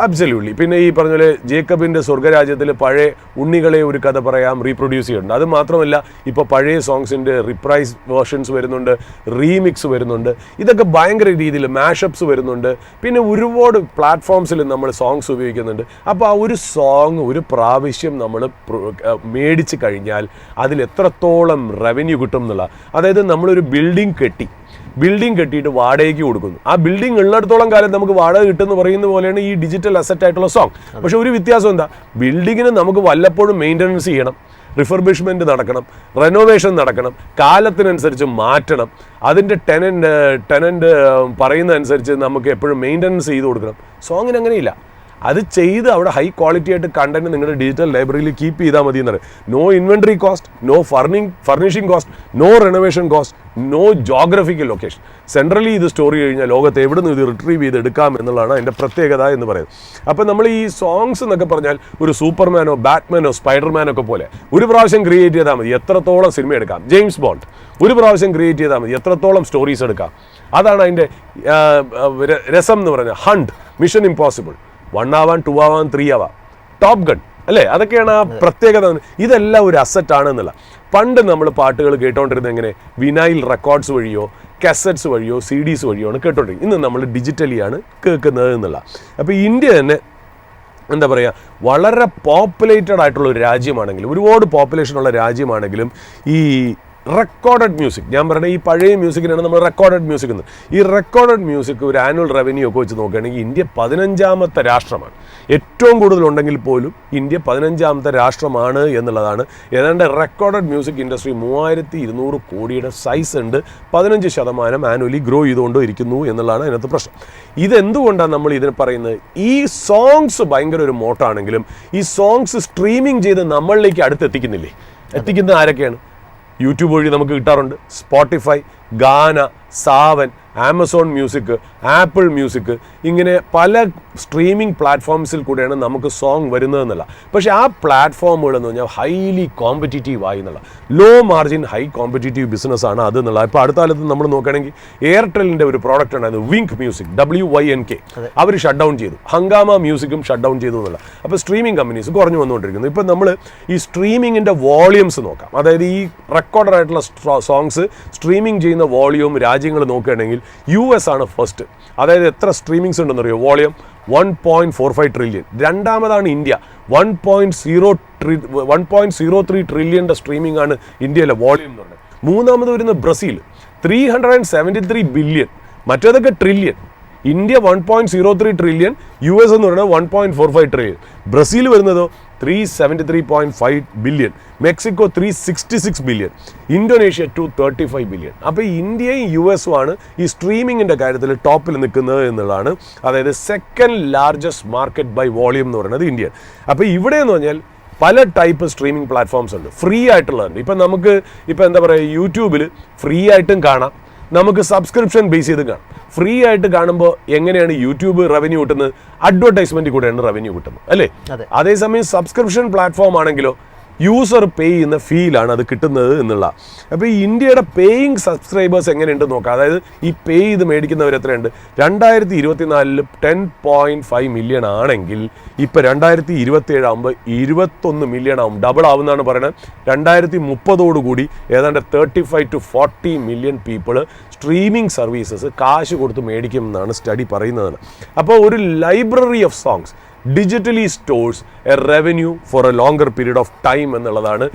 അബ്സല്യൂട്ട്ലി. പിന്നെ ഈ പറഞ്ഞ പോലെ ജേക്കബിൻ്റെ സ്വർഗരാജ്യത്തിൽ പഴയ ഉണ്ണികളെ ഒരു കഥ പറയാം റീപ്രൊഡ്യൂസ് ചെയ്യുന്നുണ്ട്. അത് മാത്രമല്ല ഇപ്പോൾ പഴയ സോങ്സിൻ്റെ റിപ്രൈസ് വേർഷൻസ് വരുന്നുണ്ട്, റീമിക്സ് വരുന്നുണ്ട്, ഇതൊക്കെ ഭയങ്കര രീതിയിൽ മാഷപ്സ് വരുന്നുണ്ട്. പിന്നെ ഒരുപാട് പ്ലാറ്റ്ഫോംസിൽ നമ്മൾ സോങ്സ് ഉപയോഗിക്കുന്നുണ്ട്. അപ്പോൾ ആ ഒരു സോങ് ഒരു പ്രാവശ്യം നമ്മൾ മേടിച്ച് കഴിഞ്ഞാൽ അതിൽ എത്രത്തോളം റവന്യൂ കിട്ടും എന്നുള്ള, അതായത് നമ്മളൊരു ബിൽഡിംഗ് കെട്ടിയിട്ട് വാടകയ്ക്ക് കൊടുക്കുന്നു. ആ ബിൽഡിംഗ് ഉള്ളിടത്തോളം കാലം നമുക്ക് വാടക കിട്ടുമെന്ന് പറയുന്ന പോലെയാണ് ഈ ഡിജിറ്റൽ അസറ്റ് ആയിട്ടുള്ള സോങ്. പക്ഷെ ഒരു വ്യത്യാസം എന്താ, ബിൽഡിങ്ങിന് നമുക്ക് വല്ലപ്പോഴും മെയിൻ്റനൻസ് ചെയ്യണം, റിഫർബിഷ്മെൻറ്റ് നടക്കണം, റെനോവേഷൻ നടക്കണം, കാലത്തിനനുസരിച്ച് മാറ്റണം, അതിൻ്റെ ടെനൻ്റ് പറയുന്നതനുസരിച്ച് നമുക്ക് എപ്പോഴും മെയിൻ്റനൻസ് ചെയ്ത് കൊടുക്കണം. സോങ്ങിന് അങ്ങനെയില്ല. അത് ചെയ്ത് അവിടെ ഹൈ ക്വാളിറ്റി ആയിട്ട് കണ്ടന്റ് നിങ്ങളുടെ ഡിജിറ്റൽ ലൈബ്രറിയിൽ കീപ്പ് ചെയ്താൽ മതി എന്നാണ്. No inventory cost, no furnishing cost, no renovation cost, no geographical location. Centrally ഇത് സ്റ്റോർ കഴിഞ്ഞാൽ ലോകത്ത് എവിടെ നിന്ന് ഇത് റിട്രീവ് ചെയ്ത് എടുക്കാം എന്നുള്ളതാണ് അതിൻ്റെ പ്രത്യേകത എന്ന് പറയുന്നത്. അപ്പോൾ നമ്മൾ ഈ സോങ്സ് എന്നൊക്കെ പറഞ്ഞാൽ ഒരു സൂപ്പർമാനോ ബാറ്റ്മാനോ സ്പൈഡർമാനോ ഒക്കെ പോലെ ഒരു പ്രാവശ്യം ക്രിയേറ്റ് ചെയ്താൽ മതി എത്രത്തോളം സിനിമ എടുക്കാം. ജെയിംസ് ബോണ്ട് ഒരു പ്രാവശ്യം ക്രിയേറ്റ് ചെയ്താൽ മതി എത്രത്തോളം സ്റ്റോറീസ് എടുക്കാം. അതാണ് അതിൻ്റെ രസം എന്ന് പറഞ്ഞാൽ. ഹണ്ട്, മിഷൻ ഇമ്പോസിബിൾ, 1 ആവാൻ 2 ആവാൻ 3 ആവാം, ടോപ്പ് ഗൺ, അല്ലേ? അതൊക്കെയാണ് ആ പ്രത്യേകത. ഇതെല്ലാം ഒരു അസറ്റാണ് എന്നുള്ള. പണ്ട് നമ്മൾ പാട്ടുകൾ കേട്ടോണ്ടിരുന്നത് എങ്ങനെ? വിനൈൽ റെക്കോർഡ്സ് വഴിയോ കാസറ്റ്സ് വഴിയോ CDs വഴിയോ ആണ് കേട്ടോണ്ടിരിക്കുന്നത്. ഇന്ന് നമ്മൾ ഡിജിറ്റലിയാണ് കേൾക്കുന്നത് എന്നുള്ള. അപ്പോൾ ഇന്ത്യ തന്നെ എന്താ പറയുക, വളരെ പോപ്പുലേറ്റഡ് ആയിട്ടുള്ള ഒരു രാജ്യമാണെങ്കിലും, ഒരുപാട് പോപ്പുലേഷനുള്ള രാജ്യമാണെങ്കിലും ഈ റെക്കോർഡഡ് മ്യൂസിക്, ഞാൻ പറയുന്നത് ഈ പഴയ മ്യൂസിക്കിനാണ് നമ്മൾ റെക്കോർഡഡ് മ്യൂസിക് എന്ന്. ഈ റെക്കോർഡഡ് മ്യൂസിക് ഒരു ആനുവൽ റവന്യൂ ഒക്കെ വെച്ച് നോക്കുകയാണെങ്കിൽ ഇന്ത്യ 15ാമത്തെ രാഷ്ട്രമാണ്. ഏറ്റവും കൂടുതലുണ്ടെങ്കിൽ പോലും ഇന്ത്യ 15ാമത്തെ രാഷ്ട്രമാണ് എന്നുള്ളതാണ്. ഏതാണ്ട് റെക്കോർഡഡ് മ്യൂസിക് ഇൻഡസ്ട്രി 3200 കോടിയുടെ സൈസ് ഉണ്ട്. 15% ആനുവലി ഗ്രോ ചെയ്തുകൊണ്ട് ഇരിക്കുന്നു എന്നുള്ളതാണ് അതിനകത്ത് പ്രശ്നം. ഇതെന്തുകൊണ്ടാണ് നമ്മൾ ഇതിന് പറയുന്നത്? ഈ സോങ്സ് ഭയങ്കര ഒരു മോട്ടാണെങ്കിലും ഈ സോങ്സ് സ്ട്രീമിംഗ് ചെയ്ത് നമ്മളിലേക്ക് അടുത്തെത്തിക്കുന്നില്ലേ? എത്തിക്കുന്നത് ആരൊക്കെയാണ്? യൂട്യൂബ് വഴി നമുക്ക് കിട്ടാറുണ്ട്. Spotify, Gaana, Saavn, Amazon music, Apple music, ഇങ്ങനെ പല സ്ട്രീമിംഗ് പ്ലാറ്റ്ഫോംസിൽ കൂടെയാണ് നമുക്ക് സോങ് വരുന്നതെന്നല്ല. പക്ഷേ ആ പ്ലാറ്റ്ഫോമുകൾ എന്ന് പറഞ്ഞാൽ ഹൈലി കോമ്പറ്റീറ്റീവ് ആയി എന്നുള്ള, ലോ മാർജിൻ ഹൈ കോമ്പറ്റീറ്റീവ് ബിസിനസ്സാണ് അതെന്നുള്ള. ഇപ്പോൾ അടുത്ത കാലത്ത് നമ്മൾ നോക്കുകയാണെങ്കിൽ എയർടെലിൻ്റെ ഒരു പ്രോഡക്റ്റ് ഉണ്ടായിരുന്നു, വിങ്ക് മ്യൂസിക്, WYNK, അവർ ഷട്ട് ഡൗൺ ചെയ്തു. ഹംഗാമ മ്യൂസിക്കും ഷട്ട് ഡൗൺ ചെയ്തു എന്നുള്ള. അപ്പോൾ സ്ട്രീമിംഗ് കമ്പനീസ് കുറഞ്ഞു വന്നുകൊണ്ടിരിക്കുന്നു. ഇപ്പം നമ്മൾ ഈ സ്ട്രീമിങ്ങിൻ്റെ വോളിയൂംസ് നോക്കാം. അതായത് ഈ റെക്കോർഡറായിട്ടുള്ള സോങ്സ് സ്ട്രീമിംഗ് ചെയ്യുന്ന വോളിയൂം രാജ്യങ്ങൾ നോക്കുകയാണെങ്കിൽ US ആണ് ഫസ്റ്റ്. അതായത് എത്ര സ്ട്രീമിങ്സ് ഉണ്ടെന്നറിയോ? Volume 1.45 trillion. രണ്ടാമതാണ് ഇന്ത്യ, 1.03 ട്രില്യൻ്റെ സ്ട്രീമിംഗ് ആണ് ഇന്ത്യയിലെ വോളിയം എന്ന് പറയുന്നത്. മൂന്നാമത് വരുന്നത് ബ്രസീൽ, 373 ബില്യൺ. മറ്റേതൊക്കെ ട്രില്യൺ. ഇന്ത്യ 1.03 ട്രില്യൺ, US എന്ന് പറയുന്നത് 1.45 ട്രില്യൺ. ബ്രസീൽ വരുന്നതോ 373.5 billion, Mexico 366 billion, Indonesia 235 billion. അപ്പോൾ ഇന്ത്യയും US ആണ് ഈ സ്ട്രീമിങ്ങിൻ്റെ കാര്യത്തിൽ ടോപ്പിൽ നിൽക്കുന്നത് എന്നുള്ളതാണ്. അതായത് second largest market by volume എന്ന് പറയുന്നത് ഇന്ത്യ. അപ്പോൾ ഇവിടെ എന്ന് പറഞ്ഞാൽ പല ടൈപ്പ് സ്ട്രീമിംഗ് പ്ലാറ്റ്ഫോംസ് ഉണ്ട്, ഫ്രീ ആയിട്ടുള്ളതുണ്ട്. ഇപ്പം നമുക്ക് ഇപ്പം എന്താ പറയുക, യൂട്യൂബിൽ ഫ്രീ ആയിട്ടും കാണാം, നമുക്ക് സബ്സ്ക്രിപ്ഷൻ ബേസ് ചെയ്ത് കാണാം. ഫ്രീ ആയിട്ട് കാണുമ്പോൾ എങ്ങനെയാണ് യൂട്യൂബ് റവന്യൂ കിട്ടുന്നത്? അഡ്വർടൈസ്മെന്റ് കൂടെയാണ് റവന്യൂ കിട്ടുന്നത്, അല്ലേ? അതേസമയം സബ്സ്ക്രിപ്ഷൻ പ്ലാറ്റ്ഫോം ആണെങ്കിലോ യൂസർ പേ ചെയ്യുന്ന ഫീലാണ് അത് കിട്ടുന്നത് എന്നുള്ള. അപ്പോൾ ഈ ഇന്ത്യയുടെ പേയിങ് സബ്സ്ക്രൈബേഴ്സ് എങ്ങനെയുണ്ട് നോക്കാം. അതായത് ഈ പേ ചെയ്ത് മേടിക്കുന്നവർ എത്രയുണ്ട്? 2024 10.5 മില്യൺ ആണെങ്കിൽ ഇപ്പോൾ 2027 ആകുമ്പോൾ 21 മില്യൺ ആവും, ഡബിൾ ആവുമെന്നാണ് പറയുന്നത്. 2030 ഏതാണ്ട് 35 to 40 million people streaming services കാശ് കൊടുത്ത് മേടിക്കുമെന്നാണ് സ്റ്റഡി പറയുന്നത്. അപ്പോൾ ഒരു library of songs, digitally stores a revenue for a longer period of time എന്നുള്ളതാണ്.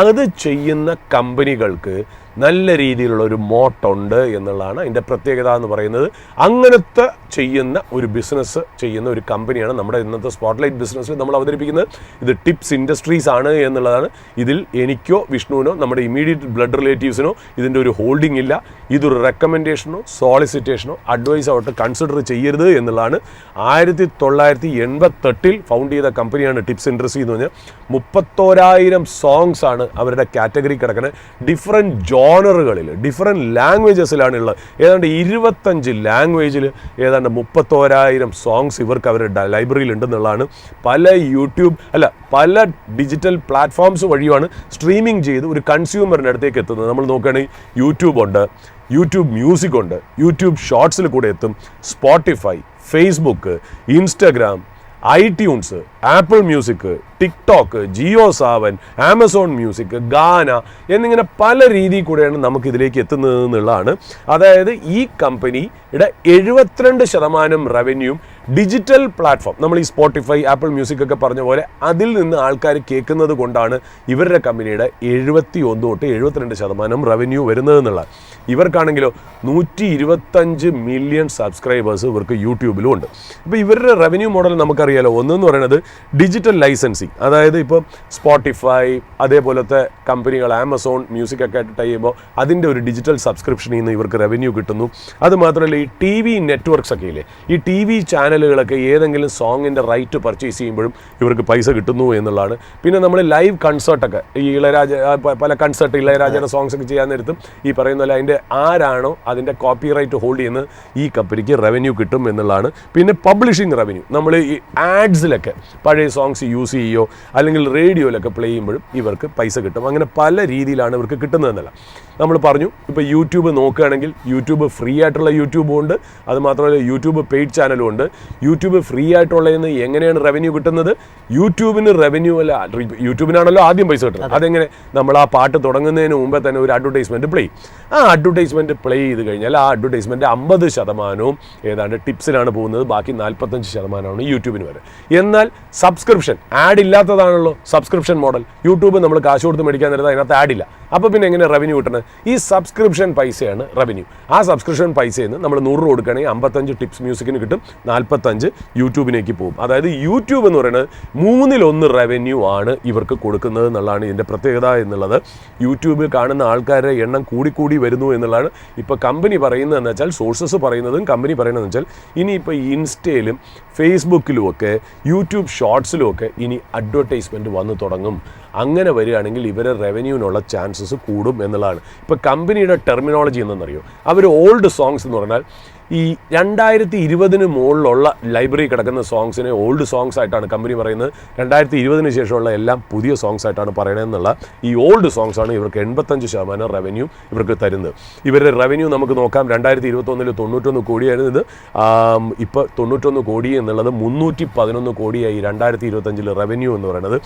അത് ചെയ്യുന്ന കമ്പനികൾക്ക് നല്ല രീതിയിലുള്ള ഒരു മോട്ടുണ്ട് എന്നുള്ളതാണ് അതിൻ്റെ പ്രത്യേകത എന്ന് പറയുന്നത്. അങ്ങനത്തെ ചെയ്യുന്ന ഒരു ബിസിനസ് ചെയ്യുന്ന ഒരു കമ്പനിയാണ് നമ്മുടെ ഇന്നത്തെ സ്പോട്ട്ലൈറ്റ് ബിസിനസ്സിൽ നമ്മൾ അവതരിപ്പിക്കുന്നത്. ഇത് ടിപ്സ് ഇൻഡസ്ട്രീസ് ആണ് എന്നുള്ളതാണ്. ഇതിൽ എനിക്കോ വിഷ്ണുവിനോ നമ്മുടെ ഇമീഡിയറ്റ് ബ്ലഡ് റിലേറ്റീവ്സിനോ ഇതിൻ്റെ ഒരു ഹോൾഡിംഗ് ഇല്ല. ഇതൊരു റെക്കമെൻഡേഷനോ സോളിസിറ്റേഷനോ അഡ്വൈസോ ആയിട്ട് കൺസിഡർ ചെയ്യരുത് എന്നുള്ളതാണ്. 1988 ഫൗണ്ട് ചെയ്ത കമ്പനിയാണ് ടിപ്സ് ഇൻഡസ്ട്രി എന്ന് പറഞ്ഞാൽ. 31,000 സോങ്സ് ആണ് അവരുടെ കാറ്റഗറി കിടക്കുന്നത്. ഡിഫറെൻറ്റ് ജോണറുകളിൽ ഡിഫറെൻറ്റ് ലാംഗ്വേജസിലാണ് ഉള്ളത്. ഏതാണ്ട് 25 ലാംഗ്വേജിൽ ഏതാണ്ട് 31,000 സോങ്സ് ഇവർക്ക് അവരുടെ ലൈബ്രറിയിൽ ഉണ്ടെന്നുള്ളതാണ്. പല ഡിജിറ്റൽ പ്ലാറ്റ്ഫോംസ് വഴിയാണ് സ്ട്രീമിംഗ് ചെയ്ത് ഒരു കൺസ്യൂമറിൻ്റെ അടുത്തേക്ക് എത്തുന്നത്. നമ്മൾ നോക്കുകയാണെങ്കിൽ യൂട്യൂബ് ഉണ്ട്, യൂട്യൂബ് മ്യൂസിക് ഉണ്ട്, യൂട്യൂബ് ഷോർട്സിൽ കൂടെ എത്തും, Spotify, Facebook, Instagram, iTunes, Apple music, TikTok, Jio Saavn, Amazon music, Gaana എന്നിങ്ങനെ പല രീതിയിൽ കൂടെയാണ് നമുക്ക് ഇതിലേക്ക് എത്തുന്നത് എന്നുള്ളതാണ്. അതായത് ഈ കമ്പനിയുടെ 72% റവന്യൂയും ഡിജിറ്റൽ പ്ലാറ്റ്ഫോം, നമ്മൾ ഈ സ്പോട്ടിഫൈ, ആപ്പിൾ മ്യൂസിക് ഒക്കെ പറഞ്ഞ പോലെ അതിൽ നിന്ന് ആൾക്കാർ കേൾക്കുന്നത് കൊണ്ടാണ് ഇവരുടെ കമ്പനിയുടെ 71 തൊട്ട് 72% റവന്യൂ വരുന്നത് എന്നുള്ളത്. ഇവർക്കാണെങ്കിലോ 125 മില്യൺ സബ്സ്ക്രൈബേഴ്സ് ഇവർക്ക് യൂട്യൂബിലും ഉണ്ട്. ഇപ്പോൾ ഇവരുടെ റവന്യൂ മോഡൽ നമുക്കറിയാലോ. ഒന്നെന്ന് പറയുന്നത് ഡിജിറ്റൽ ലൈസൻസിങ്, അതായത് ഇപ്പോൾ സ്പോട്ടിഫൈ അതേപോലത്തെ കമ്പനികൾ ആമസോൺ മ്യൂസിക് ഒക്കെ ആയിട്ട് ചെയ്യുമ്പോൾ അതിൻ്റെ ഒരു ഡിജിറ്റൽ സബ്സ്ക്രിപ്ഷനിൽ നിന്ന് ഇവർക്ക് റവന്യൂ കിട്ടുന്നു. അതുമാത്രമല്ല ഈ ടി വി നെറ്റ്വർക്ക്സ് ഒക്കെ ഇല്ലേ, ഈ ടി വി ചാനലുകളൊക്കെ ഏതെങ്കിലും സോങ്ങിൻ്റെ റൈറ്റ് പർച്ചേസ് ചെയ്യുമ്പോഴും ഇവർക്ക് പൈസ കിട്ടുന്നു എന്നുള്ളതാണ്. പിന്നെ നമ്മൾ ലൈവ് കൺസേർട്ടൊക്കെ ഈ പല കൺസേർട്ട് ഇളയരാജയുടെ സോങ്സ് ഒക്കെ ചെയ്യാൻ നേരത്തും ഈ പറയുന്ന പോലെ അതിൻ്റെ ആരാണോ അതിൻ്റെ കോപ്പി റൈറ്റ് ഹോൾഡ് ചെയ്യുന്നത് ഈ കമ്പനിക്ക് റവന്യൂ കിട്ടും എന്നുള്ളതാണ്. പിന്നെ പബ്ലിഷിംഗ് റവന്യൂ, നമ്മൾ ഈ ആഡ്സിലൊക്കെ പഴയ സോങ്സ് യൂസ് ചെയ്യുകയോ അല്ലെങ്കിൽ റേഡിയോയിലൊക്കെ പ്ലേ ചെയ്യുമ്പോഴും ഇവർക്ക് പൈസ കിട്ടും. അങ്ങനെ പല രീതിയിലാണ് ഇവർക്ക് കിട്ടുന്നതെന്നല്ല. നമ്മൾ പറഞ്ഞു, ഇപ്പോൾ യൂട്യൂബ് നോക്കുകയാണെങ്കിൽ യൂട്യൂബ് ഫ്രീ ആയിട്ടുള്ള യൂട്യൂബും ഉണ്ട്, അതുമാത്രമല്ല യൂട്യൂബ് പെയ്ഡ് ചാനലും ഉണ്ട്. യൂട്യൂബ് ഫ്രീ ആയിട്ടുള്ളതെന്ന് എങ്ങനെയാണ് റവന്യൂ കിട്ടുന്നത്? യൂട്യൂബിന് റവന്യൂ അല്ല, യൂട്യൂബിനാണല്ലോ ആദ്യം പൈസ കിട്ടുന്നത്. അതെങ്ങനെ? നമ്മൾ ആ പാട്ട് തുടങ്ങുന്നതിന് മുമ്പേ തന്നെ ഒരു അഡ്വർടൈസ്മെൻറ്റ് പ്ലേ ചെയ്യും. ആ അഡ്വർടൈസ്മെൻറ്റ് പ്ലേ ചെയ്ത് കഴിഞ്ഞാൽ ആ അഡ്വർടൈസ്മെൻറ്റ് 50% ഏതാണ്ട് ടിപ്സിലാണ് പോകുന്നത്, ബാക്കി 45% യൂട്യൂബിന് വരെ. എന്നാൽ സബ്സ്ക്രിപ്ഷൻ, ആഡ് ഇല്ലാത്തതാണല്ലോ സബ്സ്ക്രിപ്ഷൻ മോഡൽ. യൂട്യൂബ് നമ്മൾ കാശ് കൊടുത്ത് മേടിക്കാൻ നേരത്തെ അതിനകത്ത് ആഡില്ല. അപ്പോൾ പിന്നെ എങ്ങനെ റവന്യൂ കിട്ടുന്നത്? ഈ സബ്സ്ക്രിപ്ഷൻ പൈസയാണ് റവന്യൂ. ആ സബ്സ്ക്രിപ്ഷൻ പൈസയിൽ നിന്ന് നമ്മൾ 100 രൂപ കൊടുക്കുകയാണെങ്കിൽ 55 ടിപ്സ് മ്യൂസിക്കിന് കിട്ടും, 45 യൂട്യൂബിലേക്ക് പോകും. അതായത് യൂട്യൂബ് എന്ന് പറയുന്നത് 1/3 റവന്യൂ ആണ് ഇവർക്ക് കൊടുക്കുന്നത് എന്നുള്ളതാണ് ഇതിൻ്റെ പ്രത്യേകത എന്നുള്ളത്. യൂട്യൂബിൽ കാണുന്ന ആൾക്കാരുടെ എണ്ണം കൂടിക്കൂടി വരുന്നു എന്നുള്ളതാണ് ഇപ്പോൾ കമ്പനി പറയുന്നതെന്ന് വെച്ചാൽ, സോഴ്സസ് പറയുന്നതും കമ്പനി പറയുന്നതെന്ന് വെച്ചാൽ, ഇനിയിപ്പോൾ ഇൻസ്റ്റയിലും ഫേസ്ബുക്കിലുമൊക്കെ യൂട്യൂബ് ഷോർട്സിലുമൊക്കെ ഇനി അഡ്വർടൈസ്മെൻറ്റ് വന്നു തുടങ്ങും. അങ്ങനെ വരികയാണെങ്കിൽ ഇവരെ റവന്യൂവിനുള്ള ചാൻസസ് കൂടും എന്നുള്ളതാണ്. ഇപ്പോൾ കമ്പനിയുടെ ടെർമിനോളജി എന്തെന്നറിയോ? അവർ ഓൾഡ് സോങ്സ് എന്ന് പറഞ്ഞാൽ ഈ 2020 മുകളിലുള്ള ലൈബ്രറി കിടക്കുന്ന സോങ്സിനെ ഓൾഡ് സോങ്സ് ആയിട്ടാണ് കമ്പനി പറയുന്നത്. 2020 ശേഷമുള്ള എല്ലാം പുതിയ സോങ്സ് ആയിട്ടാണ് പറയണമെന്നുള്ള ഈ ഓൾഡ് സോങ്സാണ് ഇവർക്ക് 85% റവന്യൂ ഇവർക്ക് തരുന്നത്. ഇവരുടെ റവന്യൂ നമുക്ക് നോക്കാം. 2021 91 കോടിയായിരുന്നു ഇത്. ഇപ്പോൾ 91 കോടി എന്നുള്ളത് 311 കോടിയായി 2025 റവന്യൂ എന്ന് പറയുന്നത്.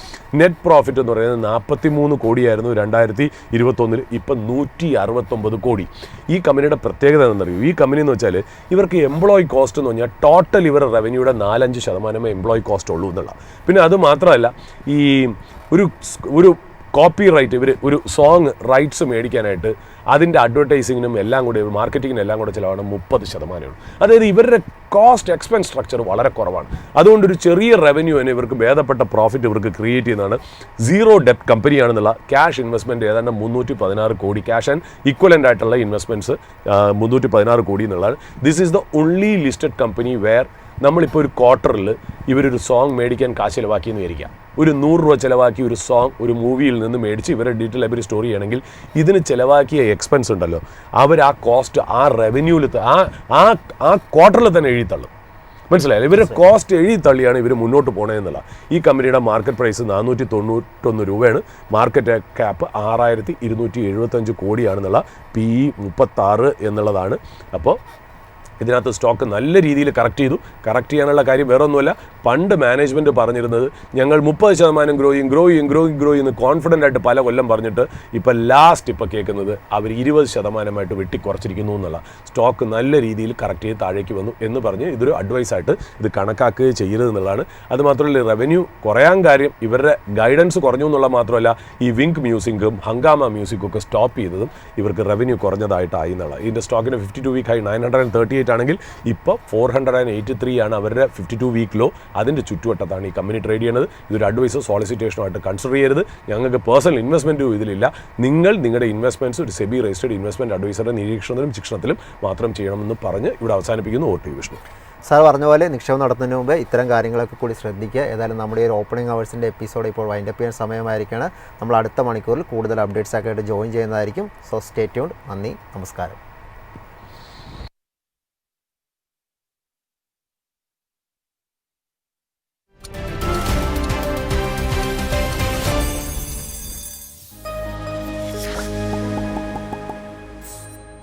നെറ്റ് പ്രോഫിറ്റ് എന്ന് പറയുന്നത് 43 കോടിയായിരുന്നു 2021, ഇപ്പം 169 കോടി. ഈ കമ്പനിയുടെ പ്രത്യേകത എന്താണെന്നറിയൂ? ഈ കമ്പനി എന്ന് വെച്ചാൽ ഇവർക്ക് എംപ്ലോയി കോസ്റ്റ് എന്ന് പറഞ്ഞാൽ ടോട്ടൽ ഇവരുടെ റവന്യൂയുടെ 4-5% എംപ്ലോയി കോസ്റ്റ് ഉള്ളൂ എന്നുള്ള. പിന്നെ അത് മാത്രമല്ല, ഈ ഒരു കോപ്പി റൈറ്റ്, ഇവർ ഒരു സോങ് റൈറ്റ്സ് മേടിക്കാനായിട്ട് അതിൻ്റെ അഡ്വർടൈസിങ്ങിനും എല്ലാം കൂടി മാർക്കറ്റിങ്ങിനും എല്ലാം കൂടെ ചിലവാണ് 30%. അതായത് ഇവരുടെ കോസ്റ്റ് എക്സ്പെൻസ് സ്ട്രക്ചർ വളരെ കുറവാണ്. അതുകൊണ്ട് ഒരു ചെറിയ റവന്യൂ തന്നെ ഇവർക്ക് ഭേദപ്പെട്ട പ്രോഫിറ്റ് ഇവർക്ക് ക്രിയേറ്റ് ചെയ്യുന്നതാണ്. സീറോ ഡെപ്റ്റ് കമ്പനിയാണെന്നുള്ള. ക്യാഷ് ഇൻവെസ്റ്റ്മെൻറ്റ് ഏതാണ്ട് 316 കോടി, ക്യാഷ് ആൻഡ് ഇക്വലൻ്റ് ആയിട്ടുള്ള ഇൻവെസ്റ്റ്മെൻറ്റ്സ് 316 കോടി എന്നുള്ളതാണ്. This is the only listed company where നമ്മളിപ്പോൾ ഒരു ക്വാർട്ടറിൽ ഇവരൊരു സോങ് മേടിക്കാൻ കാശ് ചിലവാക്കിയെന്ന് വിചാരിക്കാം. ഒരു 100 രൂപ ചിലവാക്കി ഒരു സോങ് ഒരു മൂവിയിൽ നിന്ന് മേടിച്ച് ഇവരുടെ ഡീറ്റെയിൽ ലൈബ്രറി സ്റ്റോർ ചെയ്യണമെങ്കിൽ ഇതിന് ചിലവാക്കിയ എക്സ്പെൻസ് ഉണ്ടല്ലോ, അവർ ആ കോസ്റ്റ് ആ റവന്യൂവിൽ ആ ക്വാർട്ടറിൽ തന്നെ എഴുതിത്തള്ളും. മനസ്സിലായാലും ഇവരുടെ കോസ്റ്റ് എഴുതി തള്ളിയാണ് ഇവർ മുന്നോട്ട് പോകണമെന്നുള്ള. ഈ കമ്പനിയുടെ മാർക്കറ്റ് പ്രൈസ് 491 രൂപയാണ്. Market cap 6275 കോടിയാണെന്നുള്ള. PE 36 എന്നുള്ളതാണ്. അപ്പോൾ ഇതിനകത്ത് സ്റ്റോക്ക് നല്ല രീതിയിൽ കറക്റ്റ് ചെയ്തു. കറക്റ്റ് ചെയ്യാനുള്ള കാര്യം വേറെ ഒന്നുമല്ല, പണ്ട് മാനേജ്മെൻറ്റ് പറഞ്ഞിരുന്നത് ഞങ്ങൾ 30% ഗ്രോ എന്ന് കോൺഫിഡൻ്റ് ആയിട്ട് പല കൊല്ലം പറഞ്ഞിട്ട് ഇപ്പോൾ കേൾക്കുന്നത് അവർ 20% വെട്ടിക്കുറച്ചിരിക്കുന്നു എന്നുള്ള. സ്റ്റോക്ക് നല്ല രീതിയിൽ കറക്റ്റ് ചെയ്ത് താഴേക്ക് വന്നു എന്ന് പറഞ്ഞ് ഇതൊരു അഡ്വൈസായിട്ട് ഇത് കണക്കാക്കുകയും ചെയ്യരുത് എന്നുള്ളതാണ്. അതുമാത്രമല്ല, റവന്യൂ കുറയാൻ കാര്യം ഇവരുടെ ഗൈഡൻസ് കുറഞ്ഞു എന്നുള്ള മാത്രമല്ല, ഈ വിങ്ക് മ്യൂസിക്കും ഹംഗാമ മ്യൂസിക്കും ഒക്കെ സ്റ്റോപ്പ് ചെയ്തതും ഇവർക്ക് റവന്യൂ കുറഞ്ഞതായിട്ടായി എന്നുള്ള. ഇതിൻ്റെ സ്റ്റോക്കിൻ്റെ 52 വീക്ക് ഹൈ 938 ആണെങ്കിൽ ഇപ്പോൾ 483 ആണ് അവരുടെ 52 വീക്ക് ലോ. അതിൻ്റെ ചുറ്റുവട്ടത്താണ് ഈ കമ്പനി ട്രേഡ് ചെയ്യുന്നത്. ഇതൊരു അഡ്വൈസോ സോളിസിറ്റേഷനുമായിട്ട് കൺസിഡർ ചെയ്യരുത്. ഞങ്ങൾക്ക് പേഴ്സണൽ ഇൻവെസ്റ്റ്മെൻറ്റും ഇതിലില്ല. നിങ്ങൾ നിങ്ങളുടെ ഇൻവെസ്റ്റ്മെൻറ്റ്സ് ഒരു സെബി രജിസ്റ്റേഡ് ഇൻവെസ്റ്റ്മെൻറ്റ് അഡ്വൈസറുടെ നിരീക്ഷണത്തിലും ശിക്ഷണത്തിലും മാത്രം ചെയ്യണമെന്ന് പറഞ്ഞ് ഇവിടെ അവസാനിപ്പിക്കുന്നു. ഓർട്ടി വിഷ്ണു. സാർ പറഞ്ഞ പോലെ നിക്ഷേപം നടത്തുന്നതിന് മുമ്പ് ഇത്തരം കാര്യങ്ങളൊക്കെ കൂടി ശ്രദ്ധിക്കുക. ഏതായാലും നമ്മുടെ ഈ ഒരു ഓപ്പണിംഗ് അവേഴ്സിൻ്റെ എപ്പിസോഡ് ഇപ്പോൾ വൈൻഡപ്പ് ചെയ്യാൻ സമയമായിരിക്കുകയാണ്. നമ്മൾ അടുത്ത മണിക്കൂറിൽ കൂടുതൽ അപ്ഡേറ്റ്സ് ഒക്കെ ആയിട്ട് ജോയിൻ ചെയ്യുന്നതായിരിക്കും. So stay tuned. നന്ദി, നമസ്കാരം.